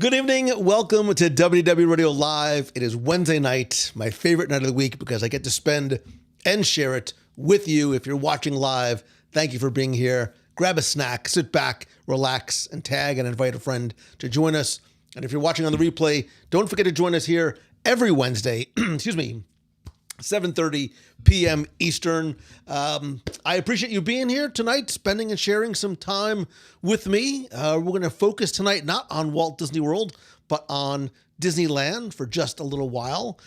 Good evening. Welcome to WW Radio Live. It is Wednesday night, my favorite night of the week because I get to spend and share it with you. If you're watching live, thank you for being here. Grab a snack, sit back, relax, and tag and invite a friend to join us. And if you're watching on the replay, don't forget to join us here every Wednesday, 7:30 p.m. Eastern. I appreciate you being here tonight, spending and sharing some time with me. We're going to focus tonight not on Walt Disney World, but on Disneyland for just a little while.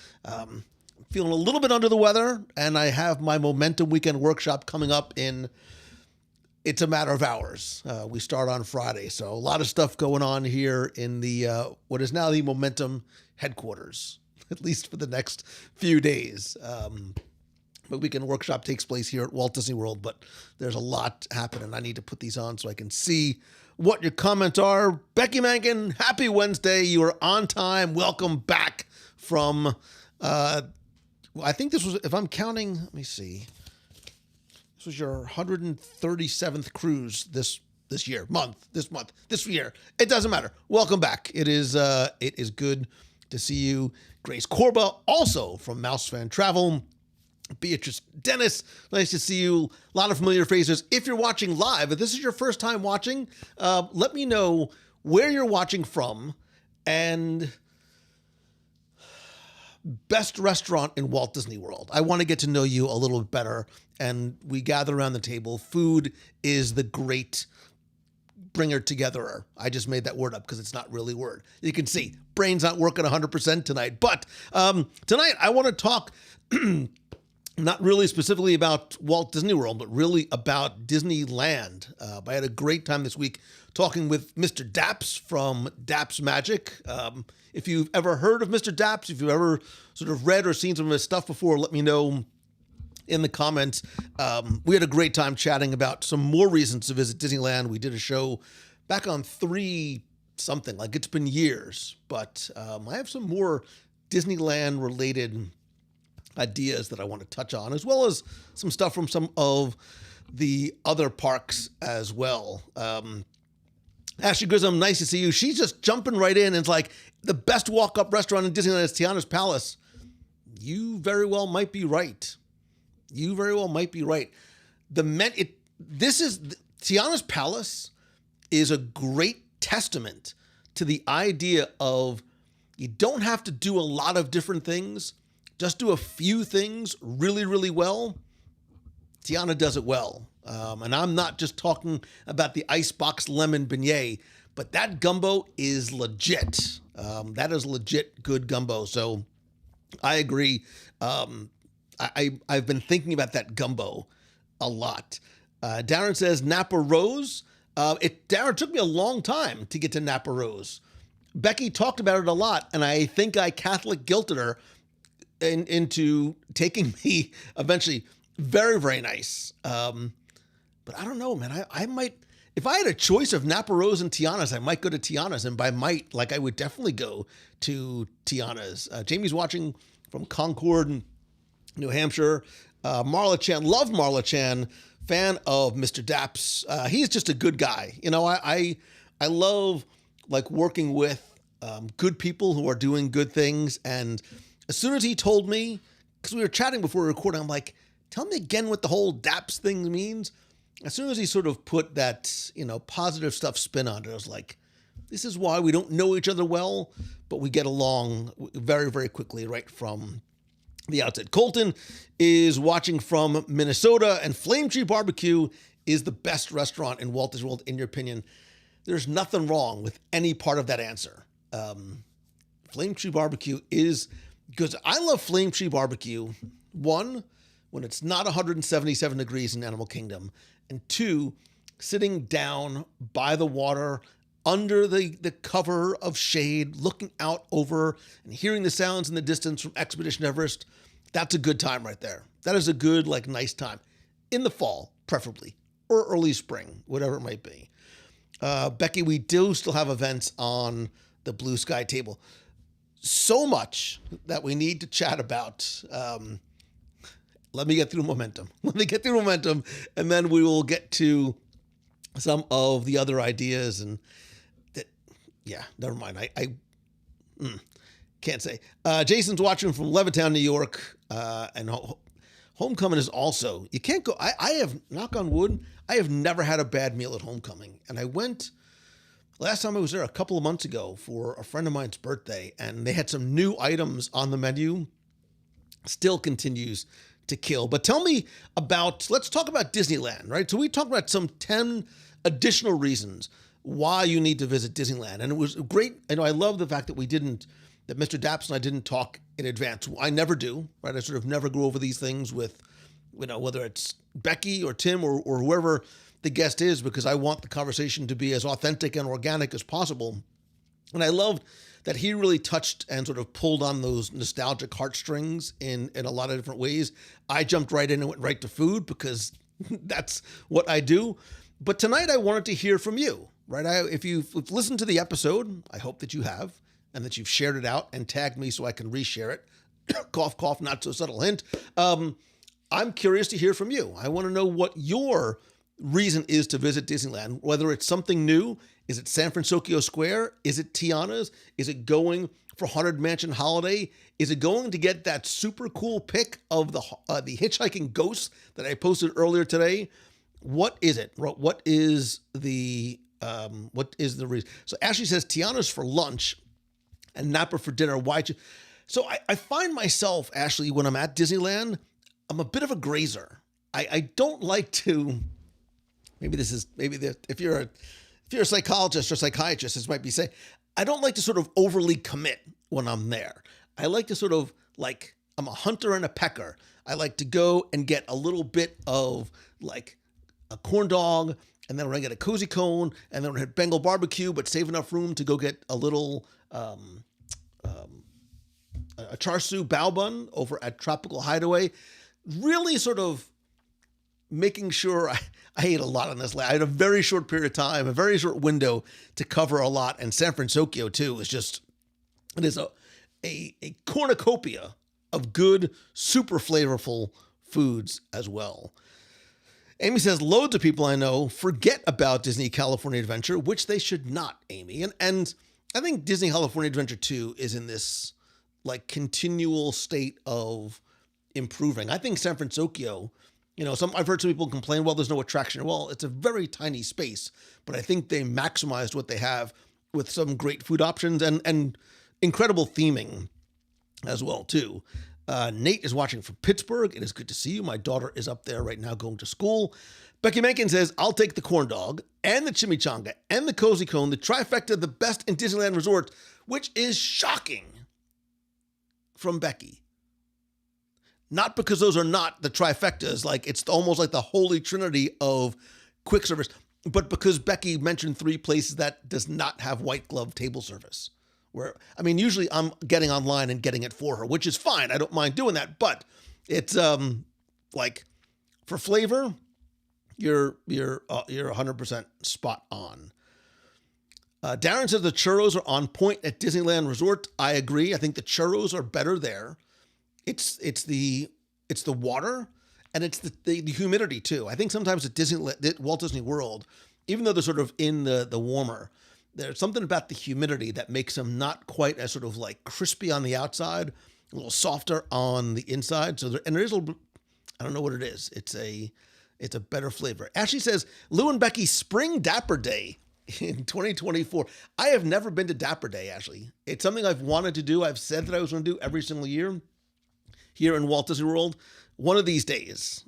Feeling a little bit under the weather, and I have my Momentum Weekend Workshop coming up it's a matter of hours. We start on Friday, so a lot of stuff going on here in the what is now the Momentum headquarters, at least for the next few days. The weekend workshop takes place here at Walt Disney World, but there's a lot happening. I need to put these on so I can see what your comments are. Becky Mankin, happy Wednesday. You are on time. Welcome back from, I think this was, if I'm counting, let me see. This was your 137th cruise this year. This year. It doesn't matter. Welcome back. It is good to see you. Grace Corba, also from Mouse Fan Travel. Beatrice Dennis, nice to see you. A lot of familiar faces. If you're watching live, if this is your first time watching, let me know where you're watching from and best restaurant in Walt Disney World. I want to get to know you a little bit better, and we gather around the table. Food is the great bringer togetherer. I just made that word up because it's not really a word. You can see, brain's not working 100% tonight. But tonight I want to talk not really specifically about Walt Disney World, but really about Disneyland. I had a great time this week talking with Mr. Daps from Daps Magic. If you've ever heard of Mr. Daps, if you've ever sort of read or seen some of his stuff before, let me know in the comments. We had a great time chatting about some more reasons to visit Disneyland. We did a show back on 3-something, like it's been years, but I have some more Disneyland related ideas that I want to touch on, as well as some stuff from some of the other parks as well. Ashley Grissom, nice to see you. She's just jumping right in and it's like, the best walk-up restaurant in Disneyland is Tiana's Palace. You very well might be right. Tiana's Palace is a great testament to the idea of you don't have to do a lot of different things. Just do a few things really, really well. Tiana does it well. And I'm not just talking about the icebox lemon beignet, but that gumbo is legit. That is legit good gumbo. So I agree. I've been thinking about that gumbo a lot. Darren says Napa Rose. Darren, took me a long time to get to Napa Rose. Becky talked about it a lot, and I think I Catholic guilted her into taking me eventually. Very, very nice. But I don't know, man. I might, if I had a choice of Napa Rose and Tiana's, I might go to Tiana's. And by might, like I would definitely go to Tiana's. Jamie's watching from Concord, New Hampshire. Marla Chan, love Marla Chan, fan of Mr. Daps. He's just a good guy. You know, I love like working with good people who are doing good things. And as soon as he told me, because we were chatting before we were recording, I'm like, tell me again what the whole Daps thing means. As soon as he sort of put that, positive stuff spin on it, I was like, this is why we don't know each other well, but we get along very, very quickly right from the outset. Colton is watching from Minnesota, and Flame Tree Barbecue is the best restaurant in Walt Disney World, in your opinion. There's nothing wrong with any part of that answer. Flame Tree Barbecue is, because I love Flame Tree Barbecue, one, when it's not 177 degrees in Animal Kingdom, and two, sitting down by the water under the cover of shade, looking out over and hearing the sounds in the distance from Expedition Everest. That's a good time right there. That is a good, nice time. In the fall, preferably, or early spring, whatever it might be. Becky, we do still have events on the Blue Sky table. So much that we need to chat about. Let me get through momentum. And then we will get to some of the other ideas. And that Yeah, never mind. Can't say. Jason's watching from Levittown, New York, and Homecoming is also. You can't go. I have, knock on wood, I have never had a bad meal at Homecoming, and I went last time I was there a couple of months ago for a friend of mine's birthday, and they had some new items on the menu. Still continues to kill. But tell me about. Let's talk about Disneyland, right? So we talked about some 10 additional reasons why you need to visit Disneyland, and it was great. I love the fact that that Mr. Daps and I didn't talk in advance. I never do, right? I sort of never go over these things with, whether it's Becky or Tim or whoever the guest is, because I want the conversation to be as authentic and organic as possible. And I loved that he really touched and sort of pulled on those nostalgic heartstrings in a lot of different ways. I jumped right in and went right to food because that's what I do. But tonight I wanted to hear from you, right? If you've listened to the episode, I hope that you have, and that you've shared it out and tagged me so I can reshare it. Cough, cough, not so subtle hint. I'm curious to hear from you. I want to know what your reason is to visit Disneyland, whether it's something new. Is it San Francisco Square? Is it Tiana's? Is it going for Haunted Mansion Holiday? Is it going to get that super cool pic of the hitchhiking ghost that I posted earlier today? What is it? What is the reason? So Ashley says Tiana's for lunch and Napa for dinner. Why? So I find myself, Ashley, when I'm at Disneyland, I'm a bit of a grazer. I don't like to. If you're a psychologist or psychiatrist, this might be saying, I don't like to sort of overly commit when I'm there. I like to sort of I'm a hunter and a pecker. I like to go and get a little bit of a corn dog, and then we're gonna get a cozy cone, and then we're gonna hit Bengal barbecue, but save enough room to go get a little a char siu bao bun over at Tropical Hideaway. Really sort of making sure I ate a lot on this. I had a very short period of time, a very short window to cover a lot. And San Francisco too is it is a cornucopia of good, super flavorful foods as well. Amy says, loads of people I know forget about Disney California Adventure, which they should not, Amy. And I think Disney California Adventure 2 is in this continual state of improving. I think San Francisco, I've heard some people complain, well, there's no attraction. Well, it's a very tiny space, but I think they maximized what they have with some great food options and incredible theming as well, too. Nate is watching from Pittsburgh. It is good to see you. My daughter is up there right now going to school. Becky Mencken says, I'll take the corn dog and the chimichanga and the cozy cone, the trifecta, the best in Disneyland Resort, which is shocking from Becky. Not because those are not the trifectas, it's almost like the holy trinity of quick service, but because Becky mentioned 3 places that does not have white glove table service. Usually I'm getting online and getting it for her, which is fine. I don't mind doing that, but it's for flavor, you're 100% spot on. Darren says the churros are on point at Disneyland Resort. I agree. I think the churros are better there. It's the water, and it's the humidity too. I think sometimes at Walt Disney World, even though they're sort of in the warmer, there's something about the humidity that makes them not quite as sort of crispy on the outside, a little softer on the inside. So there is a little, I don't know what it is. It's a better flavor. Ashley says, Lou and Becky Spring Dapper Day in 2024. I have never been to Dapper Day, Ashley. It's something I've wanted to do. I've said that I was going to do every single year here in Walt Disney World. One of these days,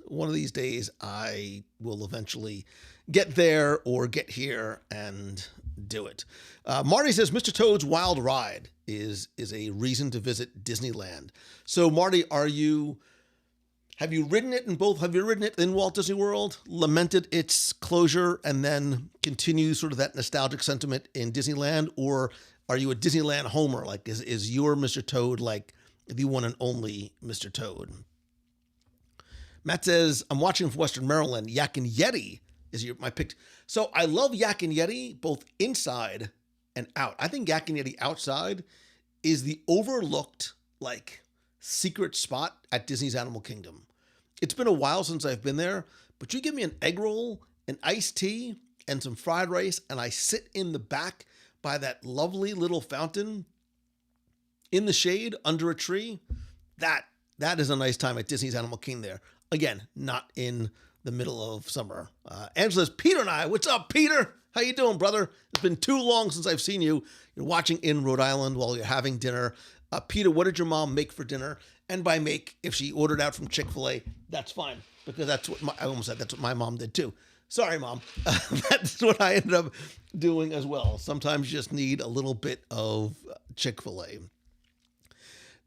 I will eventually get there or get here and do it. Marty says Mr. Toad's Wild Ride is a reason to visit Disneyland. So Marty, have you ridden it in Walt Disney World, lamented its closure, and then continue sort of that nostalgic sentiment in Disneyland? Or are you a Disneyland homer? Is your Mr. Toad the one and only Mr. Toad? Matt says, I'm watching from Western Maryland. Yak and Yeti is my pick. So I love Yak and Yeti, both inside and out. I think Yak and Yeti outside is the overlooked, secret spot at Disney's Animal Kingdom. It's been a while since I've been there, but you give me an egg roll, an iced tea, and some fried rice, and I sit in the back by that lovely little fountain in the shade under a tree, that is a nice time at Disney's Animal Kingdom there. Again, not in the middle of summer. Angela says, Peter and I, what's up, Peter? How you doing, brother? It's been too long since I've seen you. You're watching in Rhode Island while you're having dinner. Peter, what did your mom make for dinner? And by make, if she ordered out from Chick-fil-A, that's fine. Because that's what I almost said that's what my mom did too. Sorry, Mom. That's what I ended up doing as well. Sometimes you just need a little bit of Chick-fil-A.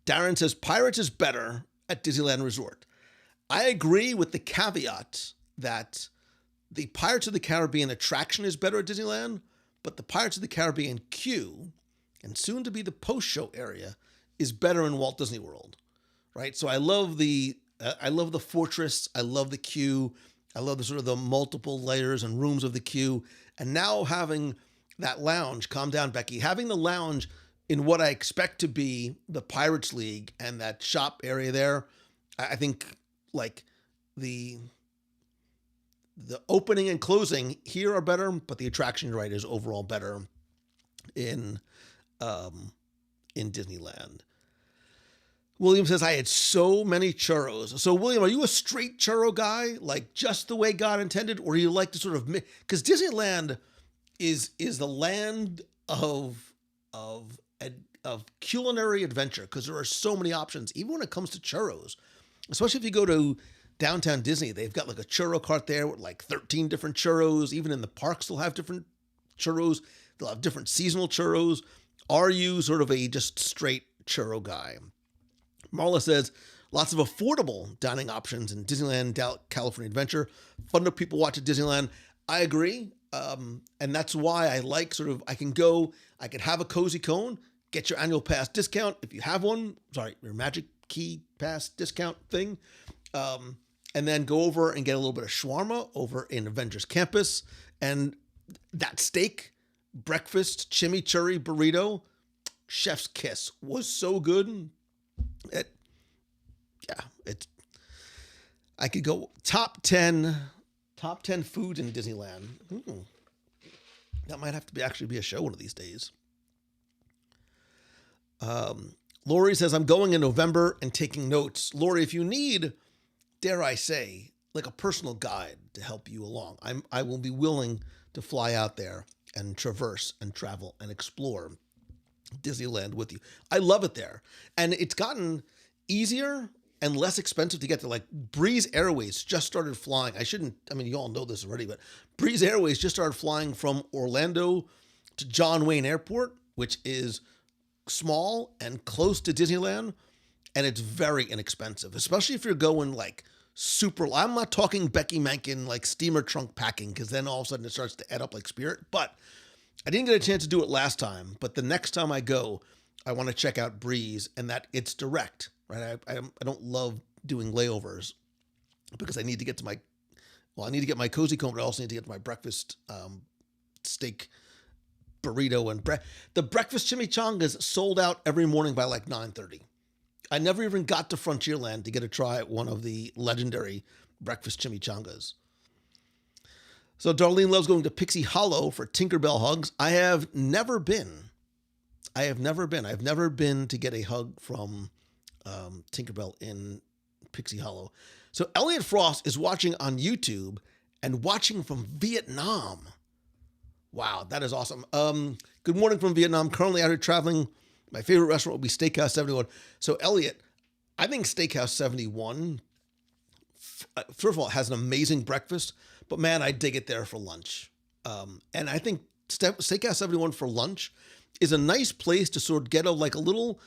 Darren says, Pirates is better at Disneyland Resort. I agree with the caveat that the Pirates of the Caribbean attraction is better at Disneyland, but the Pirates of the Caribbean queue, and soon to be the post-show area, is better in Walt Disney World, right? So I love the fortress. I love the queue. I love the sort of the multiple layers and rooms of the queue. And now having that lounge, calm down, Becky, having the lounge in what I expect to be the Pirates League and that shop area there, I think like the opening and closing here are better, but the attraction, you're right, is overall better in Disneyland. William says, I had so many churros. So, William, are you a straight churro guy, like just the way God intended, or you like to sort of, because Disneyland is the land of culinary adventure, because there are so many options, even when it comes to churros. Especially if you go to downtown Disney, they've got like a churro cart there with like 13 different churros. Even in the parks, they'll have different churros. They'll have different seasonal churros. Are you sort of a just straight churro guy? Marla says, lots of affordable dining options in Disneyland California Adventure. Fun to people watch at Disneyland. I agree. And that's why I like sort of, I can have a cozy cone, get your annual pass discount if you have one. Sorry, your Magic Key Pass discount thing. And then go over and get a little bit of shawarma over in Avengers Campus. And that steak, breakfast, chimichurri burrito, chef's kiss, was so good. I could go top 10 food in Disneyland. That might have to actually be a show one of these days. Lori says, I'm going in November and taking notes. Lori, if you need, dare I say, like a personal guide to help you along, I will be willing to fly out there and traverse and travel and explore Disneyland with you. I love it there. And it's gotten easier and less expensive to get to. Like Breeze Airways just started flying. You all know this already, but Breeze Airways just started flying from Orlando to John Wayne Airport, which is small and close to Disneyland. And it's very inexpensive, especially if you're going like super. I'm not talking Becky Mankin, like steamer trunk packing, because then all of a sudden it starts to add up like Spirit. But I didn't get a chance to do it last time, but the next time I go, I want to check out Breeze, and that it's direct, right? I don't love doing layovers because I need to get to my cozy cone, but I also need to get to my breakfast steak burrito and the breakfast chimichangas sold out every morning by like 9:30. I never even got to Frontierland to get a try at one of the legendary breakfast chimichangas. So Darlene loves going to Pixie Hollow for Tinkerbell hugs. I have never been. I've never been to get a hug from Tinkerbell in Pixie Hollow. So Elliot Frost is watching on YouTube and watching from Vietnam. Wow, that is awesome. Good morning from Vietnam. Currently out here traveling. My favorite restaurant will be Steakhouse 71. So Elliot, I think Steakhouse 71, first of all, has an amazing breakfast, but man, I dig it there for lunch. And I think Steakhouse 71 for lunch is a nice place to sort of get a little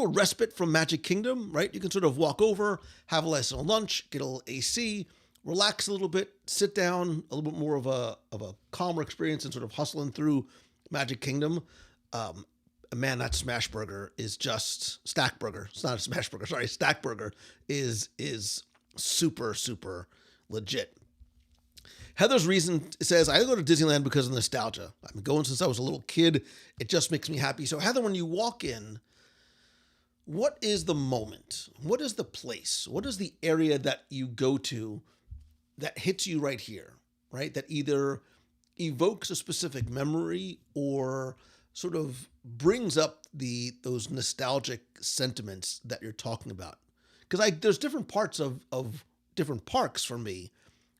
respite from Magic Kingdom, right? You can sort of walk over, have a nice little lunch, get a little AC, relax a little bit, sit down, a little bit more of a calmer experience and sort of hustling through Magic Kingdom. Man, that smash burger is just stack burger. It's not a smash burger. Sorry. Stack burger is super, super legit. Heather's reason says, I go to Disneyland because of nostalgia. I've been going since I was a little kid. It just makes me happy. So Heather, when you walk in, what is the moment? What is the place? What is the area that you go to that hits you right here, right? That either evokes a specific memory or sort of brings up those nostalgic sentiments that you're talking about. Because there's different parts of different parks for me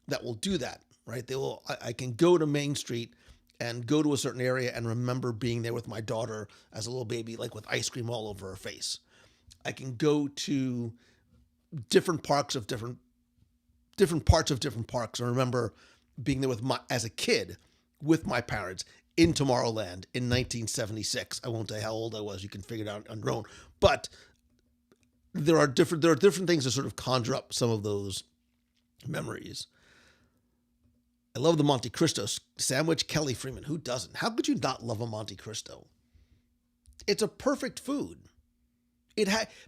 that will do that, right? I can go to Main Street and go to a certain area and remember being there with my daughter as a little baby, like with ice cream all over her face. I can go to different parks of different parts of different parks and remember being there as a kid with my parents in Tomorrowland in 1976. I won't say how old I was. You can figure it out on your own. But there are different things that sort of conjure up some of those memories. I love the Monte Cristo sandwich. Kelly Freeman, who doesn't? How could you not love a Monte Cristo? It's a perfect food.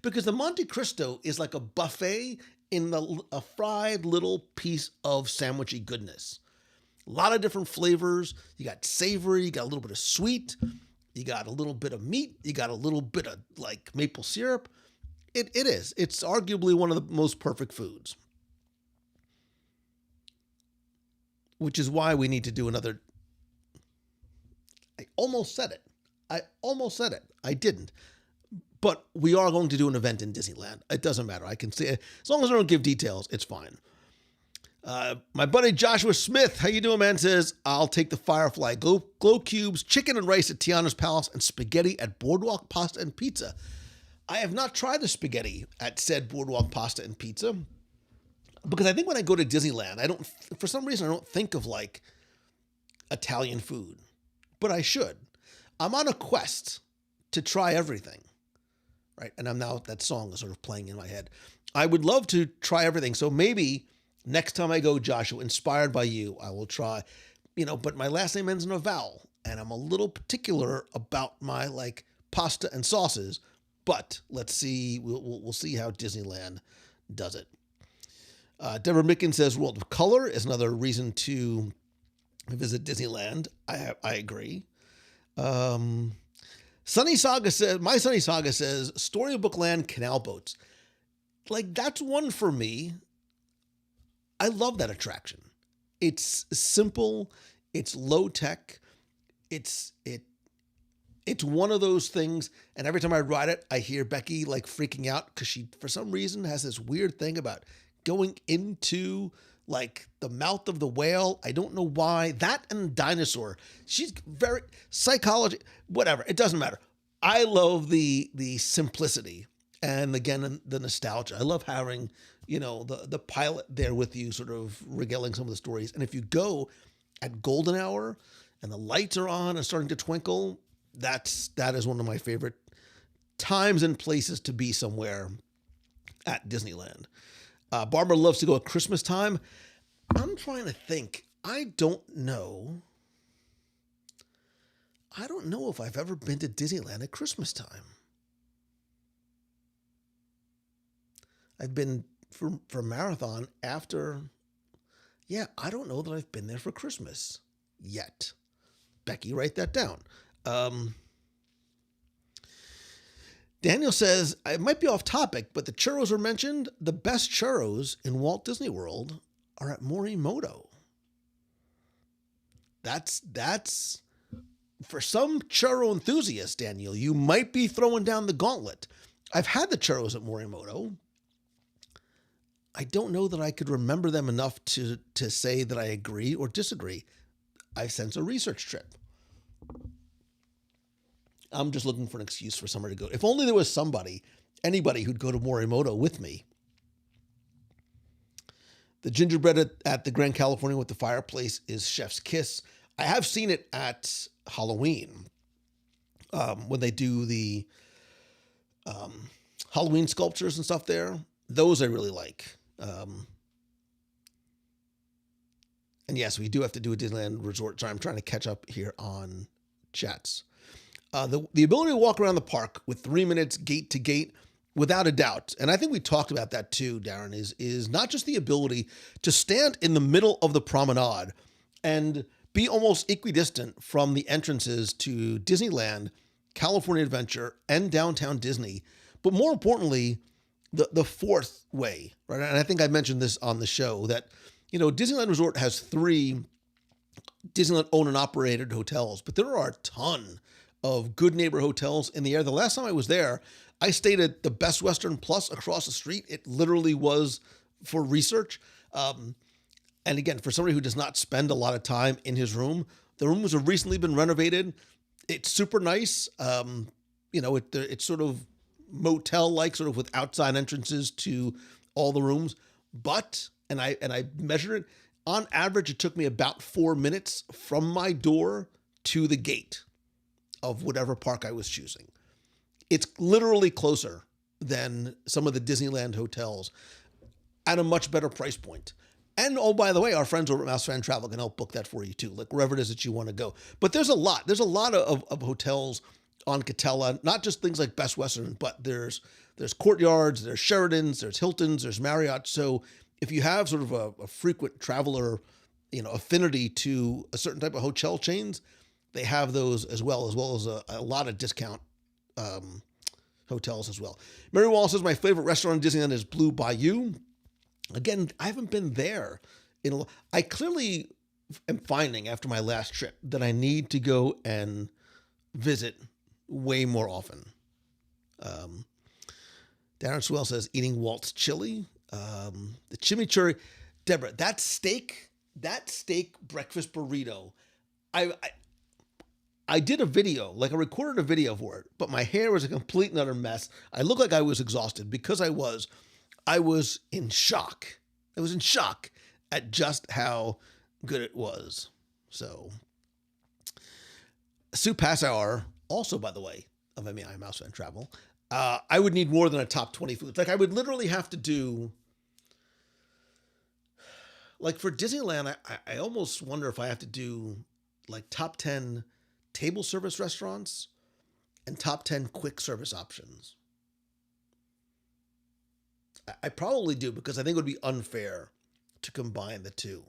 Because the Monte Cristo is like a buffet in a fried little piece of sandwichy goodness. A lot of different flavors. You got savory, you got a little bit of sweet, you got a little bit of meat, you got a little bit of like maple syrup. It's arguably one of the most perfect foods. Which is why we need to do another. I almost said it. I didn't. But we are going to do an event in Disneyland. It doesn't matter. I can say it. As long as I don't give details, it's fine. My buddy Joshua Smith, how you doing, man? Says, I'll take the Firefly, glow cubes, chicken and rice at Tiana's Palace, and spaghetti at Boardwalk Pasta and Pizza. I have not tried the spaghetti at said Boardwalk Pasta and Pizza. Because I think when I go to Disneyland, for some reason, I don't think of like Italian food, but I should. I'm on a quest to try everything, right? And that song is sort of playing in my head. I would love to try everything. So maybe next time I go, Joshua, inspired by you, I will try, but my last name ends in a vowel and I'm a little particular about my like pasta and sauces, but let's see. We'll see how Disneyland does it. Deborah Micken says World of Color is another reason to visit Disneyland. I agree. Sunny Saga says Storybook Land canal boats. Like that's one for me. I love that attraction. It's simple. It's low tech. It's one of those things. And every time I ride it, I hear Becky like freaking out because she, for some reason, has this weird thing about going into like the mouth of the whale. I don't know why. That and dinosaur. She's very psychology, whatever. It doesn't matter. I love the simplicity and again, the nostalgia. I love having, the pilot there with you sort of regaling some of the stories. And if you go at golden hour and the lights are on and starting to twinkle, that is one of my favorite times and places to be somewhere at Disneyland. Barbara loves to go at Christmas time. I'm trying to think. I don't know if I've ever been to Disneyland at Christmas time. I've been for marathon after. Yeah, I don't know that I've been there for Christmas yet. Becky, write that down. Daniel says, it might be off topic, but the churros are mentioned. The best churros in Walt Disney World are at Morimoto. That's for some churro enthusiasts, Daniel, you might be throwing down the gauntlet. I've had the churros at Morimoto. I don't know that I could remember them enough to say that I agree or disagree. I sense a research trip. I'm just looking for an excuse for somebody to go. If only there was anybody who'd go to Morimoto with me. The gingerbread at the Grand California with the fireplace is chef's kiss. I have seen it at Halloween when they do the Halloween sculptures and stuff there. Those I really like. And yes, we do have to do a Disneyland resort. Sorry, I'm trying to catch up here on chats. The ability to walk around the park with 3 minutes gate to gate, without a doubt, and I think we talked about that too, Darren, is not just the ability to stand in the middle of the promenade and be almost equidistant from the entrances to Disneyland, California Adventure, and Downtown Disney, but more importantly, the fourth way, right? And I think I mentioned this on the show that, Disneyland Resort has 3 Disneyland owned and operated hotels, but there are a ton of good neighbor hotels in the area. The last time I was there, I stayed at the Best Western Plus across the street. It literally was for research. And again, for somebody who does not spend a lot of time in his room, the rooms have recently been renovated. It's super nice. It's sort of motel-like, sort of with outside entrances to all the rooms. But, and I measured it, on average, it took me about 4 minutes from my door to the gate of whatever park I was choosing. It's literally closer than some of the Disneyland hotels at a much better price point. And oh, by the way, our friends over at Mouse Fan Travel can help book that for you too, like wherever it is that you want to go. But there's a lot of hotels on Catella, not just things like Best Western, but there's Courtyards, there's Sheratons, there's Hiltons, there's Marriott. So if you have sort of a frequent traveler, affinity to a certain type of hotel chains, they have those as well as a lot of discount hotels as well. Mary Wall says, my favorite restaurant in Disneyland is Blue Bayou. Again, I haven't been there I clearly am finding after my last trip that I need to go and visit way more often. Darren Swell says, eating Walt's chili. The chimichurri. Deborah, that steak breakfast burrito, I did a video, I recorded a video for it, but my hair was a complete and utter mess. I looked like I was exhausted because I was in shock. I was in shock at just how good it was. So, Sue Passauer, also, by the way, of MEI Mouse Fan Travel, I would need more than a top 20 foods. I would literally have to do, for Disneyland, I almost wonder if I have to do, top 10 table service restaurants and top 10 quick service options. I probably do, because I think it would be unfair to combine the two.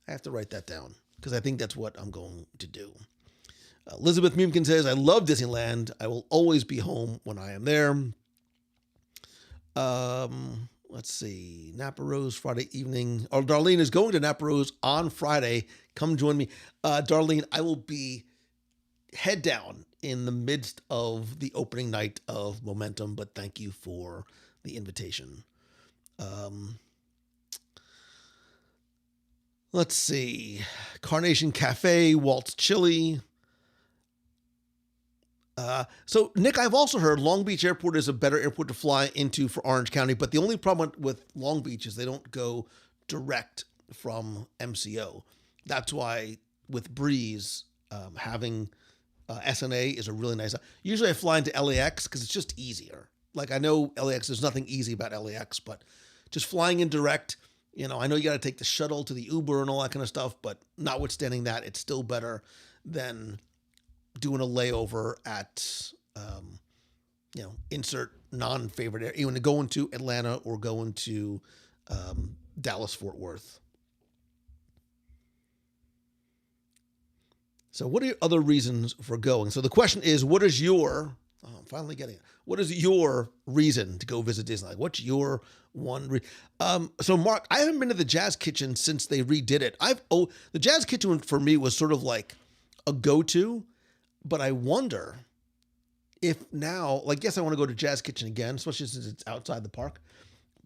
I have to write that down, because I think that's what I'm going to do. Elizabeth Mumkin says, I love Disneyland. I will always be home when I am there. Let's see. Napa Rose Friday evening. Oh, Darlene is going to Napa Rose on Friday. Come join me. Darlene, I will be head down in the midst of the opening night of Momentum, but thank you for the invitation. Let's see. Carnation Cafe, Walt's Chili. So, Nick, I've also heard Long Beach Airport is a better airport to fly into for Orange County, but the only problem with Long Beach is they don't go direct from MCO. That's why with Breeze, having SNA is a really nice. Usually I fly into LAX because it's just easier. I know LAX, there's nothing easy about LAX, but just flying in direct, I know you got to take the shuttle to the Uber and all that kind of stuff, but notwithstanding that, it's still better than doing a layover at, insert non-favorite area, even going to Atlanta or going to Dallas, Fort Worth. So what are your other reasons for going? So the question is, I'm finally getting it. What is your reason to go visit Disneyland? What's your one so Mark, I haven't been to the Jazz Kitchen since they redid it. The Jazz Kitchen for me was sort of like a go-to, but I wonder if now, yes, I want to go to Jazz Kitchen again, especially since it's outside the park.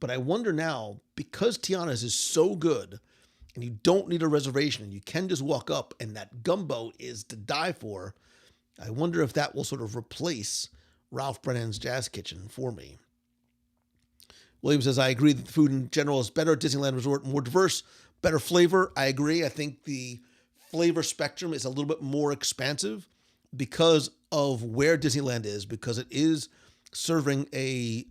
But I wonder now, because Tiana's is so good and you don't need a reservation and you can just walk up and that gumbo is to die for, I wonder if that will sort of replace Ralph Brennan's Jazz Kitchen for me. William says, I agree that the food in general is better at Disneyland Resort, more diverse, better flavor. I agree. I think the flavor spectrum is a little bit more expansive because of where Disneyland is, because it is serving a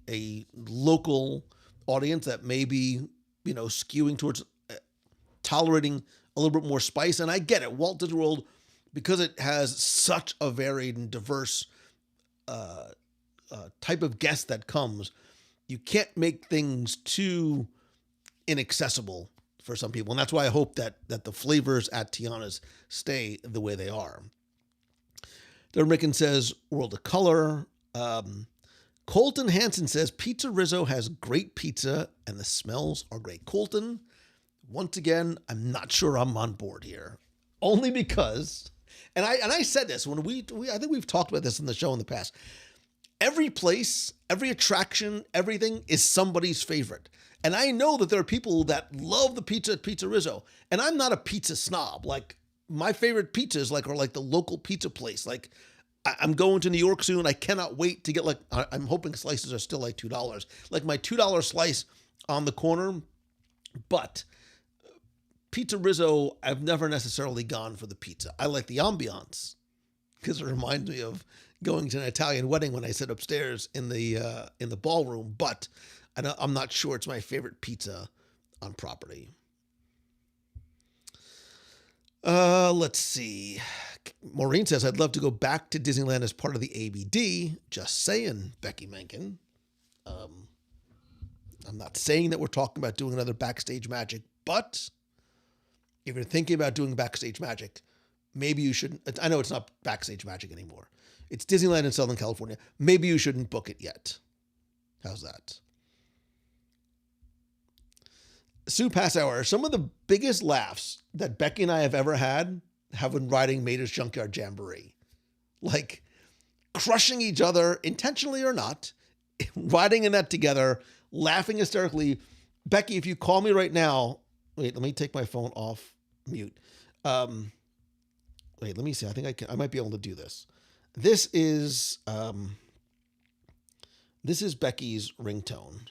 local audience that may be, skewing towards tolerating a little bit more spice. And I get it. Walt Disney World, because it has such a varied and diverse type of guest that comes, you can't make things too inaccessible for some people. And that's why I hope that the flavors at Tiana's stay the way they are. Darren Rickon says, World of Color. Colton Hansen says, Pizza Rizzo has great pizza and the smells are great. Colton, once again, I'm not sure I'm on board here. only because, and I said this when we I think we've talked about this in the show in the past. Every place, every attraction, everything is somebody's favorite. And I know that there are people that love the pizza at Pizza Rizzo, and I'm not a pizza snob. Like my favorite pizzas are like the local pizza place. Like I'm going to New York soon. I cannot wait to get I'm hoping slices are still like $2. Like my $2 slice on the corner. But Pizza Rizzo, I've never necessarily gone for the pizza. I like the ambiance because it reminds me of going to an Italian wedding when I sit upstairs in the ballroom. But I'm not sure it's my favorite pizza on property. Let's see. Maureen says, I'd love to go back to Disneyland as part of the ABD. Just saying, Becky Mencken. I'm not saying that we're talking about doing another Backstage Magic, but if you're thinking about doing Backstage Magic, maybe you shouldn't. I know it's not Backstage Magic anymore. It's Disneyland in Southern California. Maybe you shouldn't book it yet. How's that? Sue Passauer, some of the biggest laughs that Becky and I have ever had have been riding Mater's Junkyard Jamboree. Like crushing each other, intentionally or not, riding in that together, laughing hysterically. Becky, if you call me right now, wait, let me take my phone off mute. Wait, let me see. I think I might be able to do this. This is Becky's ringtone.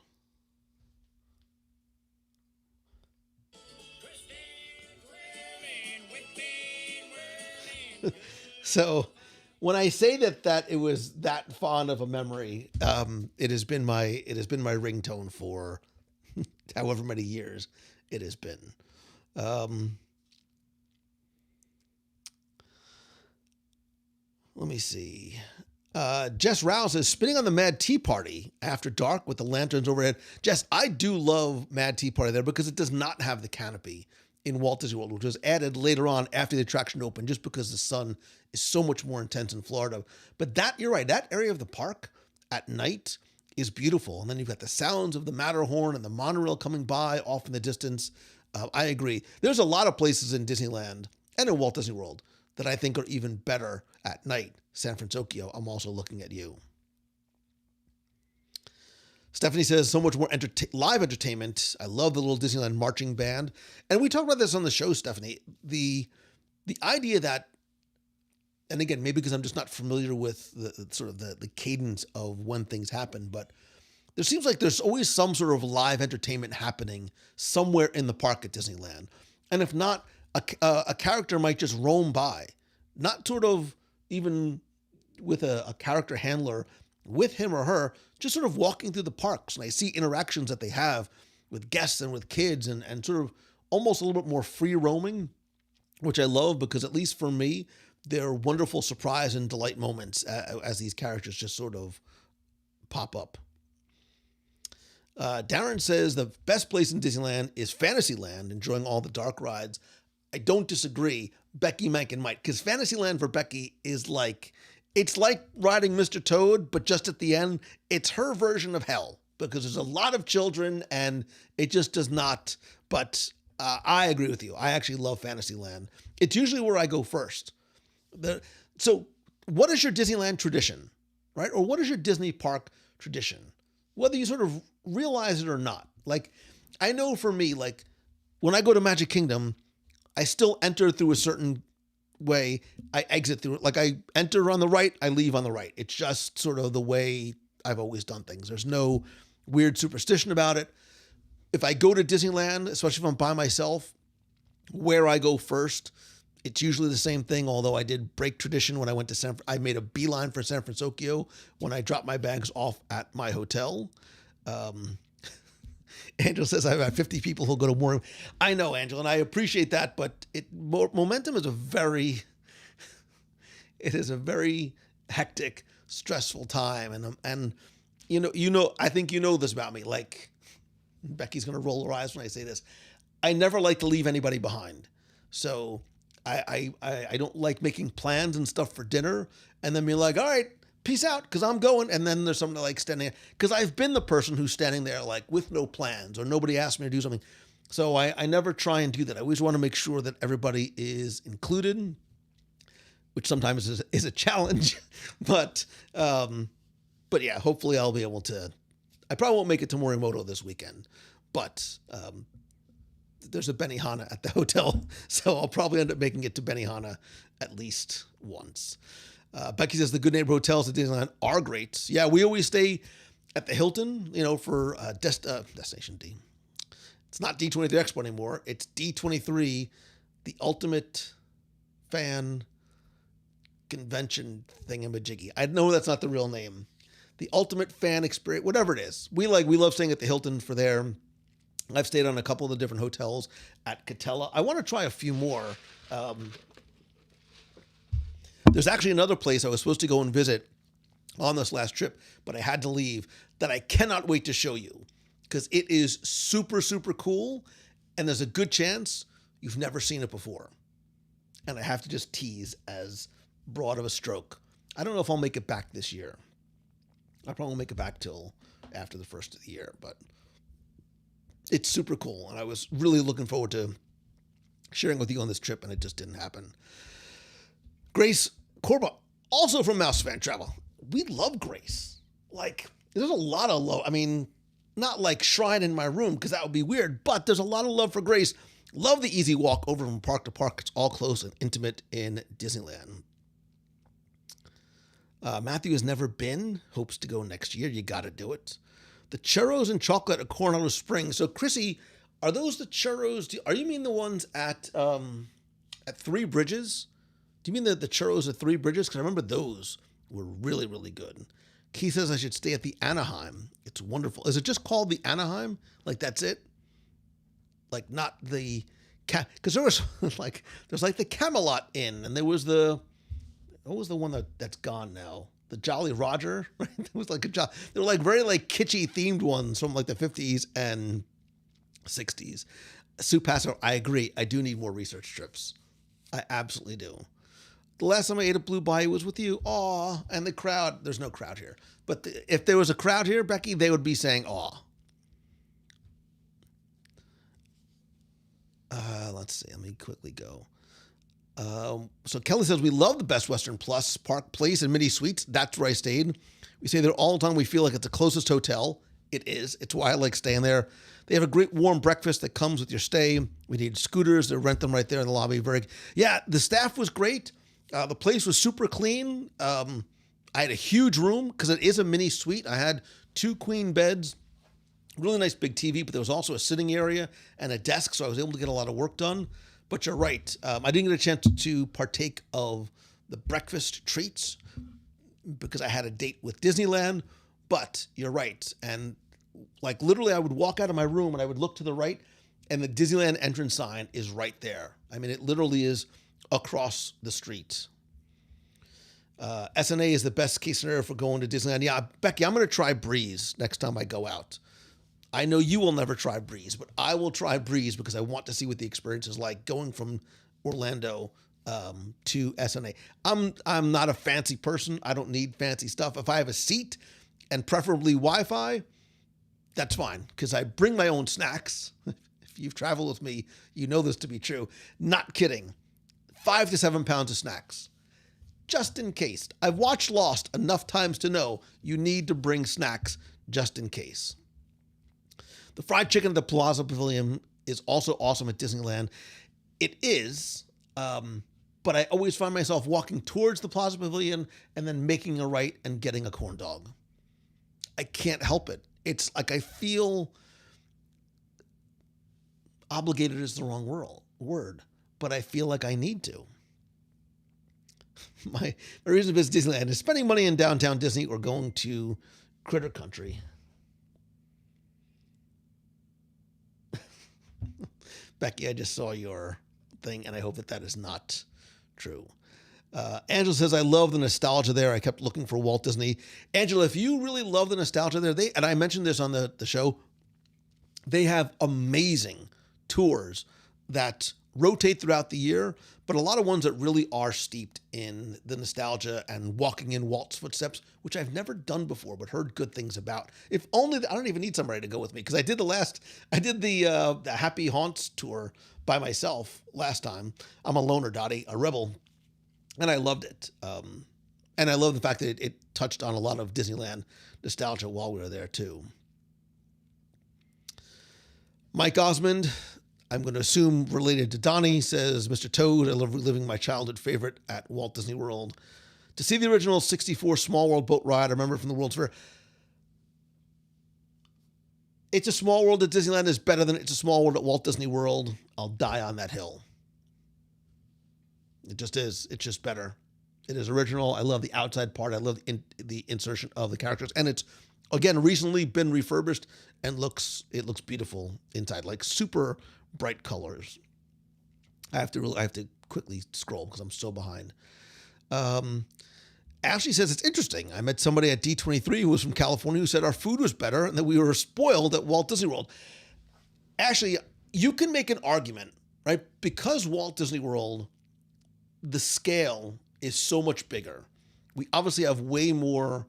So when I say that it was that fond of a memory, it has been my ringtone for however many years it has been. Let me see. Jess Rouse is spinning on the Mad Tea Party after dark with the lanterns overhead. Jess, I do love Mad Tea Party there because it does not have the canopy in Walt Disney World, which was added later on after the attraction opened, just because the sun is so much more intense in Florida. But you're right, that area of the park at night is beautiful. And then you've got the sounds of the Matterhorn and the monorail coming by off in the distance. I agree. There's a lot of places in Disneyland and in Walt Disney World that I think are even better at night. San Francisco, I'm also looking at you. Stephanie says, so much more live entertainment. I love the little Disneyland marching band. And we talked about this on the show, Stephanie. The idea that, and again, maybe because I'm just not familiar with the cadence of when things happen, but there seems like there's always some sort of live entertainment happening somewhere in the park at Disneyland. And if not, a character might just roam by, not sort of even with a character handler with him or her, just sort of walking through the parks. And I see interactions that they have with guests and with kids and sort of almost a little bit more free roaming, which I love because at least for me, they're wonderful surprise and delight moments as these characters just sort of pop up. Darren says the best place in Disneyland is Fantasyland, enjoying all the dark rides. I don't disagree. Becky Mencken might, because Fantasyland for Becky is it's like riding Mr. Toad, but just at the end, it's her version of hell because there's a lot of children and it just does not. But I agree with you. I actually love Fantasyland. It's usually where I go first. So what is your Disneyland tradition, right? Or what is your Disney park tradition? Whether you sort of realize it or not. Like, I know for me, like when I go to Magic Kingdom, I still enter through a certain way. I exit through it. Like I enter on the right, I leave on the right. It's just sort of the way I've always done things. There's no weird superstition about it. If I go to Disneyland, especially if I'm by myself, where I go first, it's usually the same thing. Although I did break tradition when I went to I made a beeline for San Francisco when I dropped my bags off at my hotel. Angel says I've had 50 people who'll go to more. I know, Angel, and I appreciate that, but momentum is a very hectic, stressful time, and I think you know this about me. Like Becky's gonna roll her eyes when I say this. I never like to leave anybody behind, so I don't like making plans and stuff for dinner, and then be like, all right, peace out, because I'm going. And then there's somebody like standing there, because I've been the person who's standing there like with no plans or nobody asked me to do something. So I never try and do that. I always want to make sure that everybody is included, which sometimes is a challenge. But yeah, hopefully I'll be able to. I probably won't make it to Morimoto this weekend, but there's a Benihana at the hotel, so I'll probably end up making it to Benihana at least once. Becky says the Good Neighbor hotels at Disneyland are great. Yeah, we always stay at the Hilton, for Destination D. It's not D23 Expo anymore. It's D23, the Ultimate Fan Convention thingamajiggy. I know that's not the real name. The Ultimate Fan Experience, whatever it is. We love staying at the Hilton for there. I've stayed on a couple of the different hotels at Catella. I want to try a few more. There's actually another place I was supposed to go and visit on this last trip, but I had to leave, that I cannot wait to show you because it is super, super cool. And there's a good chance you've never seen it before. And I have to just tease as broad of a stroke. I don't know if I'll make it back this year. I probably won't make it back till after the first of the year, but it's super cool. And I was really looking forward to sharing with you on this trip, and it just didn't happen. Grace Corba, also from Mouse Fan Travel. We love Grace. Like, there's a lot of love. I mean, not like shrine in my room, because that would be weird, but there's a lot of love for Grace. Love the easy walk over from park to park. It's all close and intimate in Disneyland. Matthew has never been, hopes to go next year. You got to do it. The churros and chocolate at Coronado Springs. So, Chrissy, are those the churros? Are you mean the ones at Three Bridges? Do you mean the churros at Three Bridges? Because I remember those were really, really good. Keith says I should stay at the Anaheim. It's wonderful. Is it just called the Anaheim? Like, that's it? Like, not the... Because there was, there's the Camelot Inn, and there was what was the one that's gone now? The Jolly Roger, right? It was like they were very kitschy themed ones from the 50s and 60s. Sue Passo, I agree. I do need more research trips. I absolutely do. The last time I ate at Blue Bayou was with you. Aw, and the crowd. There's no crowd here. But if there was a crowd here, Becky, they would be saying aw. Let's see. Let me quickly go. So Kelly says, we love the Best Western Plus Park Place and Mini Suites. That's where I stayed. We stay there all the time. We feel like it's the closest hotel. It is. It's why I like staying there. They have a great warm breakfast that comes with your stay. We need scooters to rent them right there in the lobby. Yeah, the staff was great. The place was super clean. I had a huge room because it is a mini suite. I had 2 queen beds, really nice big TV, but there was also a sitting area and a desk, so I was able to get a lot of work done. But you're right. I didn't get a chance to partake of the breakfast treats because I had a date with Disneyland, but you're right. And literally I would walk out of my room and I would look to the right and the Disneyland entrance sign is right there. I mean, it literally is across the street. SNA is the best case scenario for going to Disneyland. Yeah, Becky, I'm going to try Breeze next time I go out. I know you will never try Breeze, but I will try Breeze because I want to see what the experience is like going from Orlando to SNA. I'm not a fancy person. I don't need fancy stuff. If I have a seat and preferably Wi-Fi, that's fine because I bring my own snacks. If you've traveled with me, you know this to be true. Not kidding. 5 to 7 pounds of snacks. Just in case. I've watched Lost enough times to know you need to bring snacks just in case. The fried chicken at the Plaza Pavilion is also awesome at Disneyland. It is, but I always find myself walking towards the Plaza Pavilion and then making a right and getting a corn dog. I can't help it. It's like I feel obligated is the wrong word, but I feel like I need to. My reason to visit Disneyland is spending money in downtown Disney or going to Critter Country. Becky, I just saw your thing, and I hope that is not true. Angela says, I love the nostalgia there. I kept looking for Walt Disney. Angela, if you really love the nostalgia there, and I mentioned this on the show, they have amazing tours that rotate throughout the year, but a lot of ones that really are steeped in the nostalgia and walking in Walt's footsteps, which I've never done before, but heard good things about. If only I don't even need somebody to go with me, because I did the Happy Haunts tour by myself last time. I'm a loner, Dottie, a rebel, and I loved it. And I love the fact that it touched on a lot of Disneyland nostalgia while we were there too. Mike Osmond, I'm going to assume related to Donnie, says, Mr. Toad, I love reliving my childhood favorite at Walt Disney World. To see the original 64 Small World boat ride, I remember from the World's Fair. It's a Small World at Disneyland is better than It's a Small World at Walt Disney World. I'll die on that hill. It just is. It's just better. It is original. I love the outside part. I love the insertion of the characters. And it's, again, recently been refurbished and it looks beautiful inside, like super bright colors. I have to quickly scroll because I'm so behind. Ashley says it's interesting. I met somebody at D23 who was from California who said our food was better and that we were spoiled at Walt Disney World. Ashley, you can make an argument, right? Because Walt Disney World, the scale is so much bigger. We obviously have way more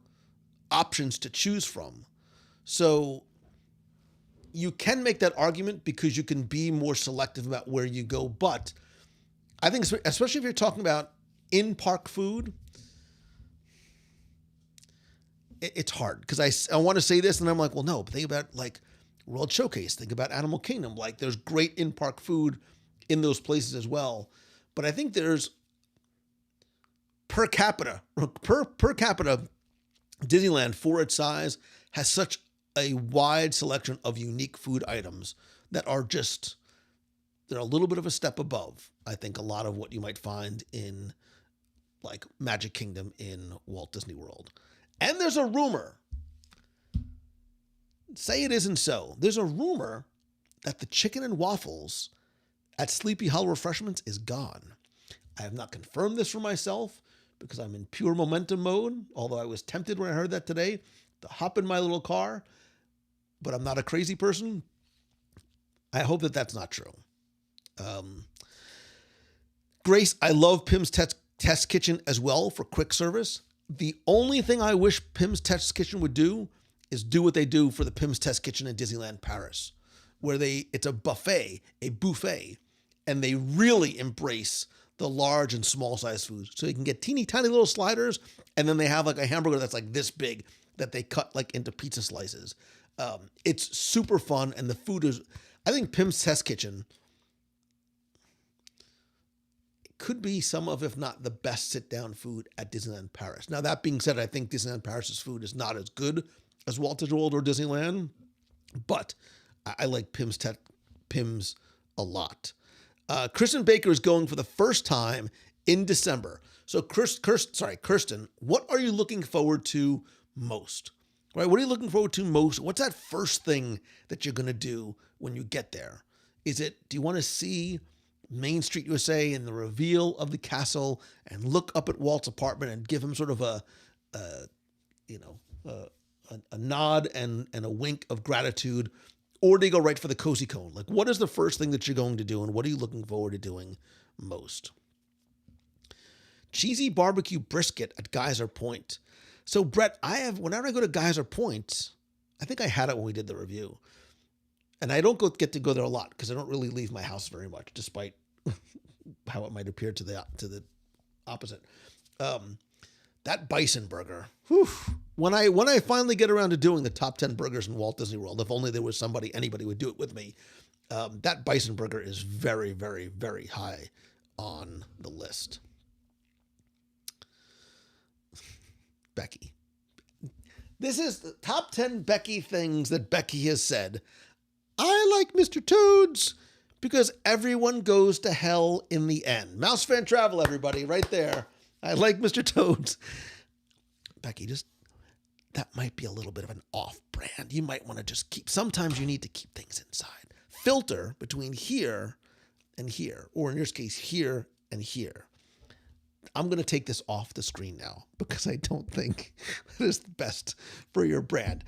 options to choose from. So you can make that argument because you can be more selective about where you go. But I think, especially if you're talking about in-park food, it's hard because I want to say this and I'm like, well, no, but think about like World Showcase, think about Animal Kingdom. Like there's great in-park food in those places as well. But I think there's per capita, Disneyland for its size has such a wide selection of unique food items that are just, they're a little bit of a step above, I think, a lot of what you might find in like Magic Kingdom in Walt Disney World. And there's a rumor, say it isn't so, there's a rumor that the chicken and waffles at Sleepy Hollow Refreshments is gone. I have not confirmed this for myself because I'm in pure momentum mode, although I was tempted when I heard that today to hop in my little car, but I'm not a crazy person. I hope that that's not true. Grace, I love Pim's Test Kitchen as well for quick service. The only thing I wish Pim's Test Kitchen would do is do what they do for the Pim's Test Kitchen in Disneyland Paris, where it's a buffet, and they really embrace the large and small size foods. So you can get teeny tiny little sliders, and then they have like a hamburger that's like this big that they cut like into pizza slices. It's super fun, and the food is, I think Pim's Test Kitchen could be some of, if not the best sit-down food at Disneyland Paris. Now, that being said, I think Disneyland Paris's food is not as good as Walt Disney World or Disneyland, but I like Pim's a lot. Kristen Baker is going for the first time in December. So, Kirsten, what are you looking forward to most? Right? What are you looking forward to most? What's that first thing that you're going to do when you get there? Do you want to see Main Street USA and the reveal of the castle and look up at Walt's apartment and give him sort of a nod and a wink of gratitude? Or do you go right for the cozy cone? Like, what is the first thing that you're going to do, and what are you looking forward to doing most? Cheesy barbecue brisket at Geyser Point. So, Brett, whenever I go to Geyser Point, I think I had it when we did the review, and I don't get to go there a lot because I don't really leave my house very much, despite how it might appear to the opposite. That bison burger. Whew. When I finally get around to doing the top 10 burgers in Walt Disney World, if only there was anybody would do it with me. That bison burger is very, very, very high on the list. Becky. This is the top 10 Becky things that Becky has said. I like Mr. Toads because everyone goes to hell in the end. Mouse Fan Travel, everybody, right there. I like Mr. Toads. Becky, that might be a little bit of an off-brand. You might want to just sometimes you need to keep things inside. Filter between here and here, or in your case, here and here. I'm going to take this off the screen now because I don't think that is the best for your brand.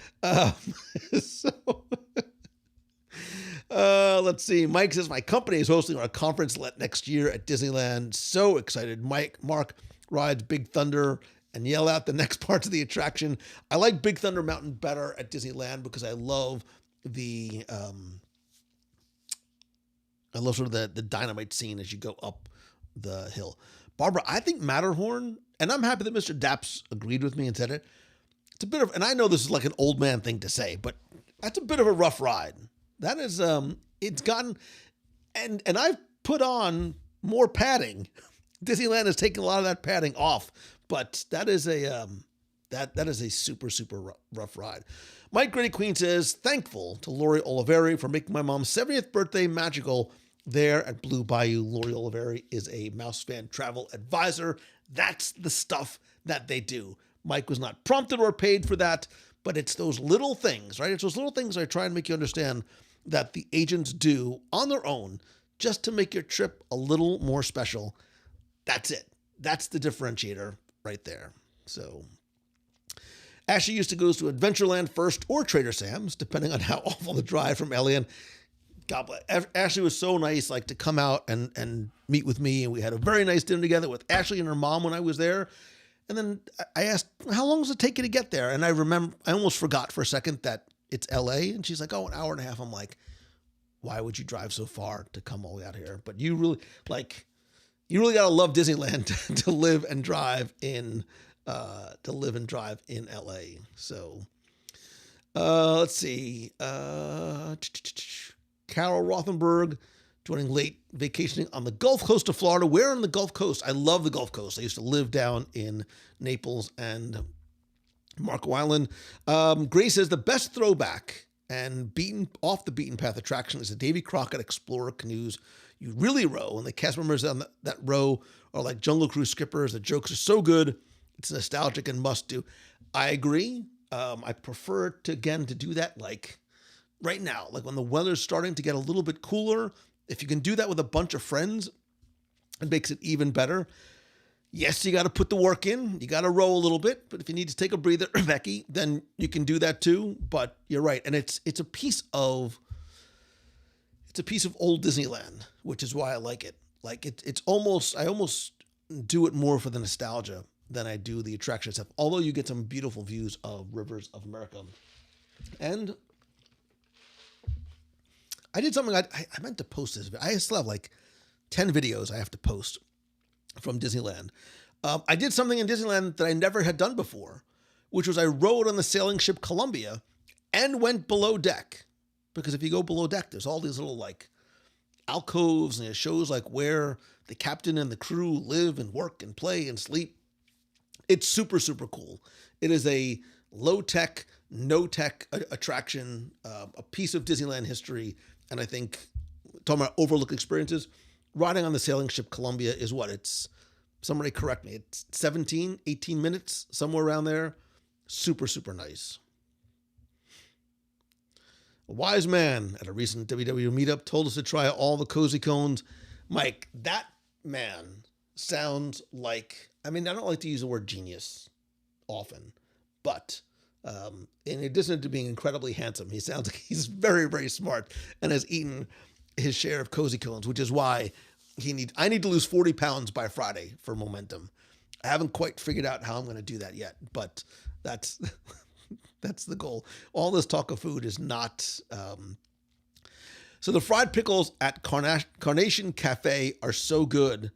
Let's see. Mike says, my company is hosting our conference next year at Disneyland. So excited. Mark rides Big Thunder and yell out the next parts of the attraction. I like Big Thunder Mountain better at Disneyland because I love sort of the dynamite scene as you go up the hill. Barbara, I think Matterhorn, and I'm happy that Mr. Daps agreed with me and said it. It's a bit of, and I know this is like an old man thing to say, but that's a bit of a rough ride. That is, it's gotten, and I've put on more padding. Disneyland has taken a lot of that padding off, but that is a super, super rough ride. Mike Gritty Queen says, thankful to Lori Oliveri for making my mom's 70th birthday magical there at Blue Bayou. Lori Oliveri is a Mouse Fan travel advisor. That's the stuff that they do. Mike was not prompted or paid for that, but it's those little things, right? It's those little things I try and make you understand that the agents do on their own just to make your trip a little more special. That's it. That's the differentiator right there. So Ashley used to go to Adventureland first or Trader Sam's, depending on how awful the drive from Elian. God bless. Ashley was so nice, like to come out and meet with me. And we had a very nice dinner together with Ashley and her mom when I was there. And then I asked, how long does it take you to get there? And I almost forgot for a second that it's LA. And she's like, oh, an hour and a half. I'm like, why would you drive so far to come all the way out here? But you really got to love Disneyland to live and drive in LA. So, let's see. Carol Rothenberg joining late, vacationing on the Gulf Coast of Florida. Where on the Gulf Coast? I love the Gulf Coast. I used to live down in Naples and Marco Island. Grace says the best throwback and off the beaten path attraction is the Davy Crockett Explorer canoes. You really row, and the cast members on that row are like Jungle Cruise skippers. The jokes are so good. It's nostalgic and must do. I agree. I prefer to do that like right now, like when the weather's starting to get a little bit cooler. If you can do that with a bunch of friends, it makes it even better. Yes, you got to put the work in. You got to row a little bit, but if you need to take a breather, Becky, then you can do that too. But you're right, and it's a piece of old Disneyland, which is why I like it. Like I almost do it more for the nostalgia than I do the attraction itself. Although you get some beautiful views of Rivers of America, and I did something I meant to post this. I still have like 10 videos I have to post from Disneyland. I did something in Disneyland that I never had done before, which was I rode on the sailing ship Columbia and went below deck. Because if you go below deck, there's all these little like alcoves and it shows like where the captain and the crew live and work and play and sleep. It's super, super cool. It is a low-tech, no-tech attraction, a piece of Disneyland history. And I think, talking about overlooked experiences, riding on the sailing ship Columbia is somebody correct me, it's 17, 18 minutes, somewhere around there. Super, super nice. A wise man at a recent WW meetup told us to try all the cozy cones. Mike, that man sounds like, I don't like to use the word genius often, but in addition to being incredibly handsome, he sounds like he's very, very smart and has eaten his share of cozy cones, which is why I need to lose 40 pounds by Friday for momentum. I haven't quite figured out how I'm going to do that yet, but that's the goal. All this talk of food is not. So the fried pickles at Carnation Cafe are so good.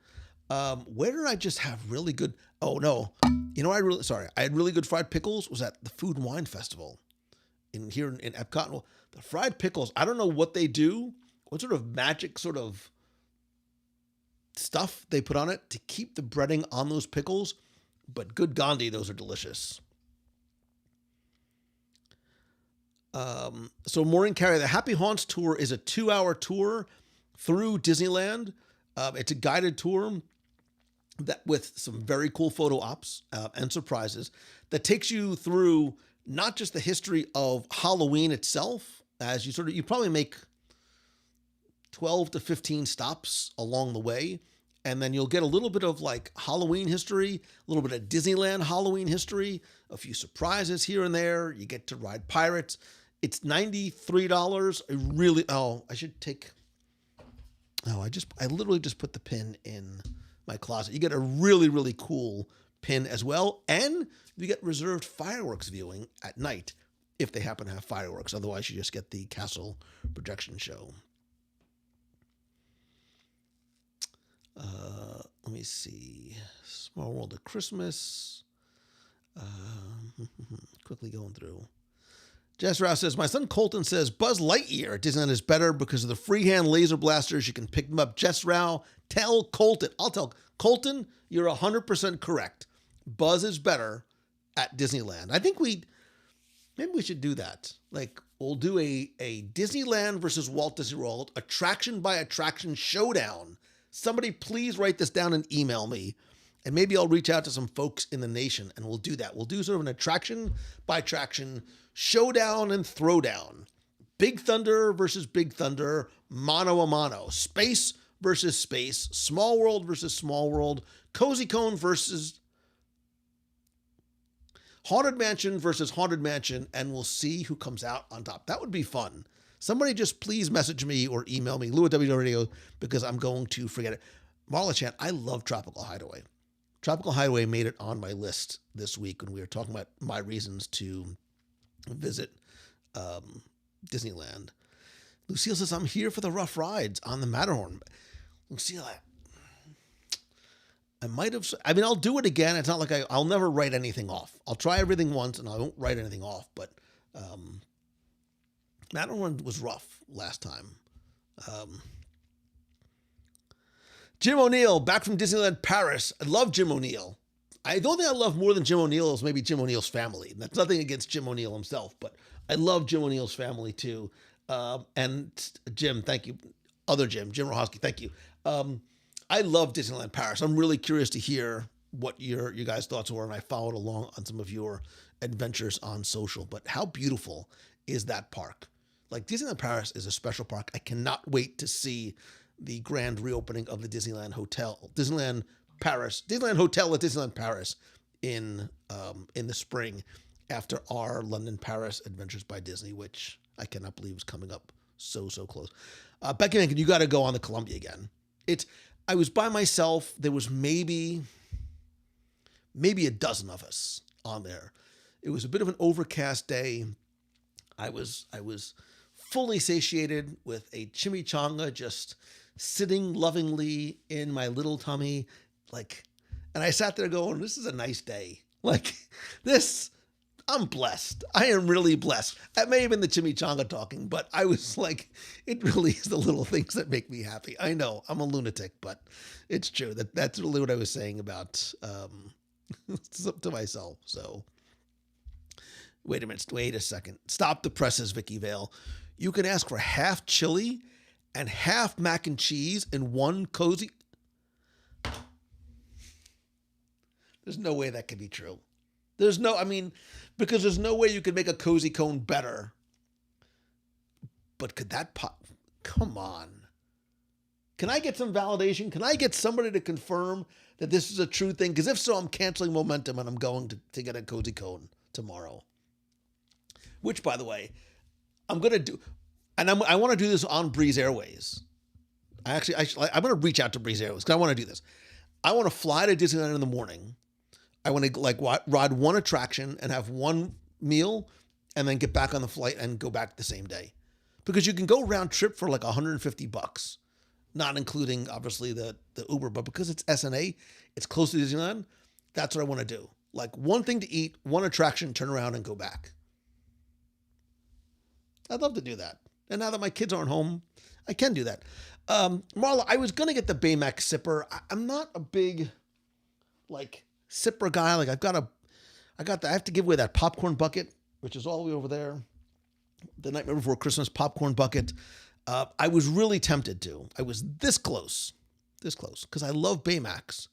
Where did I just have really good? Oh no, I had really good fried pickles. Was at the Food and Wine Festival here in Epcot. Well, the fried pickles, I don't know what they do, what sort of magic sort of stuff they put on it to keep the breading on those pickles, but good Gandhi, those are delicious. So Maureen Carey, the Happy Haunts tour is a 2-hour tour through Disneyland. It's a guided tour that with some very cool photo ops and surprises that takes you through not just the history of Halloween itself, as you probably make 12 to 15 stops along the way. And then you'll get a little bit of like Halloween history, a little bit of Disneyland Halloween history, a few surprises here and there. You get to ride pirates. It's $93. I literally just put the pin in my closet. You get a really, really cool pin as well. And you get reserved fireworks viewing at night if they happen to have fireworks. Otherwise, you just get the castle projection show. Let me see. Small World of Christmas. Quickly going through. Jess Rouse says, my son Colton says Buzz Lightyear at Disneyland is better because of the freehand laser blasters. You can pick them up. Jess Rouse, tell Colton. I'll tell Colton, you're 100% correct. Buzz is better at Disneyland. I think maybe we should do that. Like, we'll do a Disneyland versus Walt Disney World attraction by attraction showdown. Somebody please write this down and email me. And maybe I'll reach out to some folks in the nation and we'll do that. We'll do sort of an attraction by attraction showdown and throwdown. Big Thunder versus Big Thunder, mano a mano. Space versus space. Small World versus Small World. Cozy Cone versus Haunted Mansion versus Haunted Mansion. And we'll see who comes out on top. That would be fun. Somebody just please message me or email me, Lou@WDRadio, because I'm going to forget it. Marla Chan, I love Tropical Hideaway. Tropical Hideaway made it on my list this week when we were talking about my reasons to visit Disneyland. Lucille says, I'm here for the rough rides on the Matterhorn. Lucille, I'll do it again. It's not like I'll never write anything off. I'll try everything once and I won't write anything off, but Matterhorn was rough last time. Jim O'Neill, back from Disneyland Paris. I love Jim O'Neill. The only thing I love more than Jim O'Neill is maybe Jim O'Neill's family. That's nothing against Jim O'Neill himself, but I love Jim O'Neill's family too. And Jim, thank you. Other Jim Rohowski, thank you. I love Disneyland Paris. I'm really curious to hear what your guys' thoughts were, and I followed along on some of your adventures on social. But how beautiful is that park? Like, Disneyland Paris is a special park. I cannot wait to see the grand reopening of the Disneyland Hotel at Disneyland Paris in the spring after our London Paris Adventures by Disney, which I cannot believe is coming up so close. Becky Mankin, you got to go on the Columbia again. I was by myself. There was maybe a dozen of us on there. It was a bit of an overcast day. I was fully satiated with a chimichanga, just sitting lovingly in my little tummy, and I sat there going, this is a nice day. This, I'm blessed. I am really blessed. That may have been the chimichanga talking, but I was like, it really is the little things that make me happy. I know I'm a lunatic, but it's true. That's really what I was saying about to myself. So wait a second. Stop the presses, Vicky Vale. You can ask for half chili and half mac and cheese in one cozy. There's no way that could be true. Because there's no way you could make a cozy cone better. But could that pop? Come on. Can I get some validation? Can I get somebody to confirm that this is a true thing? Because if so, I'm canceling momentum and I'm going to get a cozy cone tomorrow. Which, by the way, I'm going to do, and I want to do this on Breeze Airways. I'm going to reach out to Breeze Airways because I want to do this. I want to fly to Disneyland in the morning. I want to ride one attraction and have one meal and then get back on the flight and go back the same day. Because you can go round trip for like $150, not including obviously the Uber, but because it's SNA, it's close to Disneyland. That's what I want to do. Like one thing to eat, one attraction, turn around and go back. I'd love to do that. And now that my kids aren't home, I can do that. Marla, I was going to get the Baymax sipper. I'm not a big sipper guy. I have to give away that popcorn bucket, which is all the way over there. The Nightmare Before Christmas popcorn bucket. I was really tempted to. I was this close, because I love Baymax.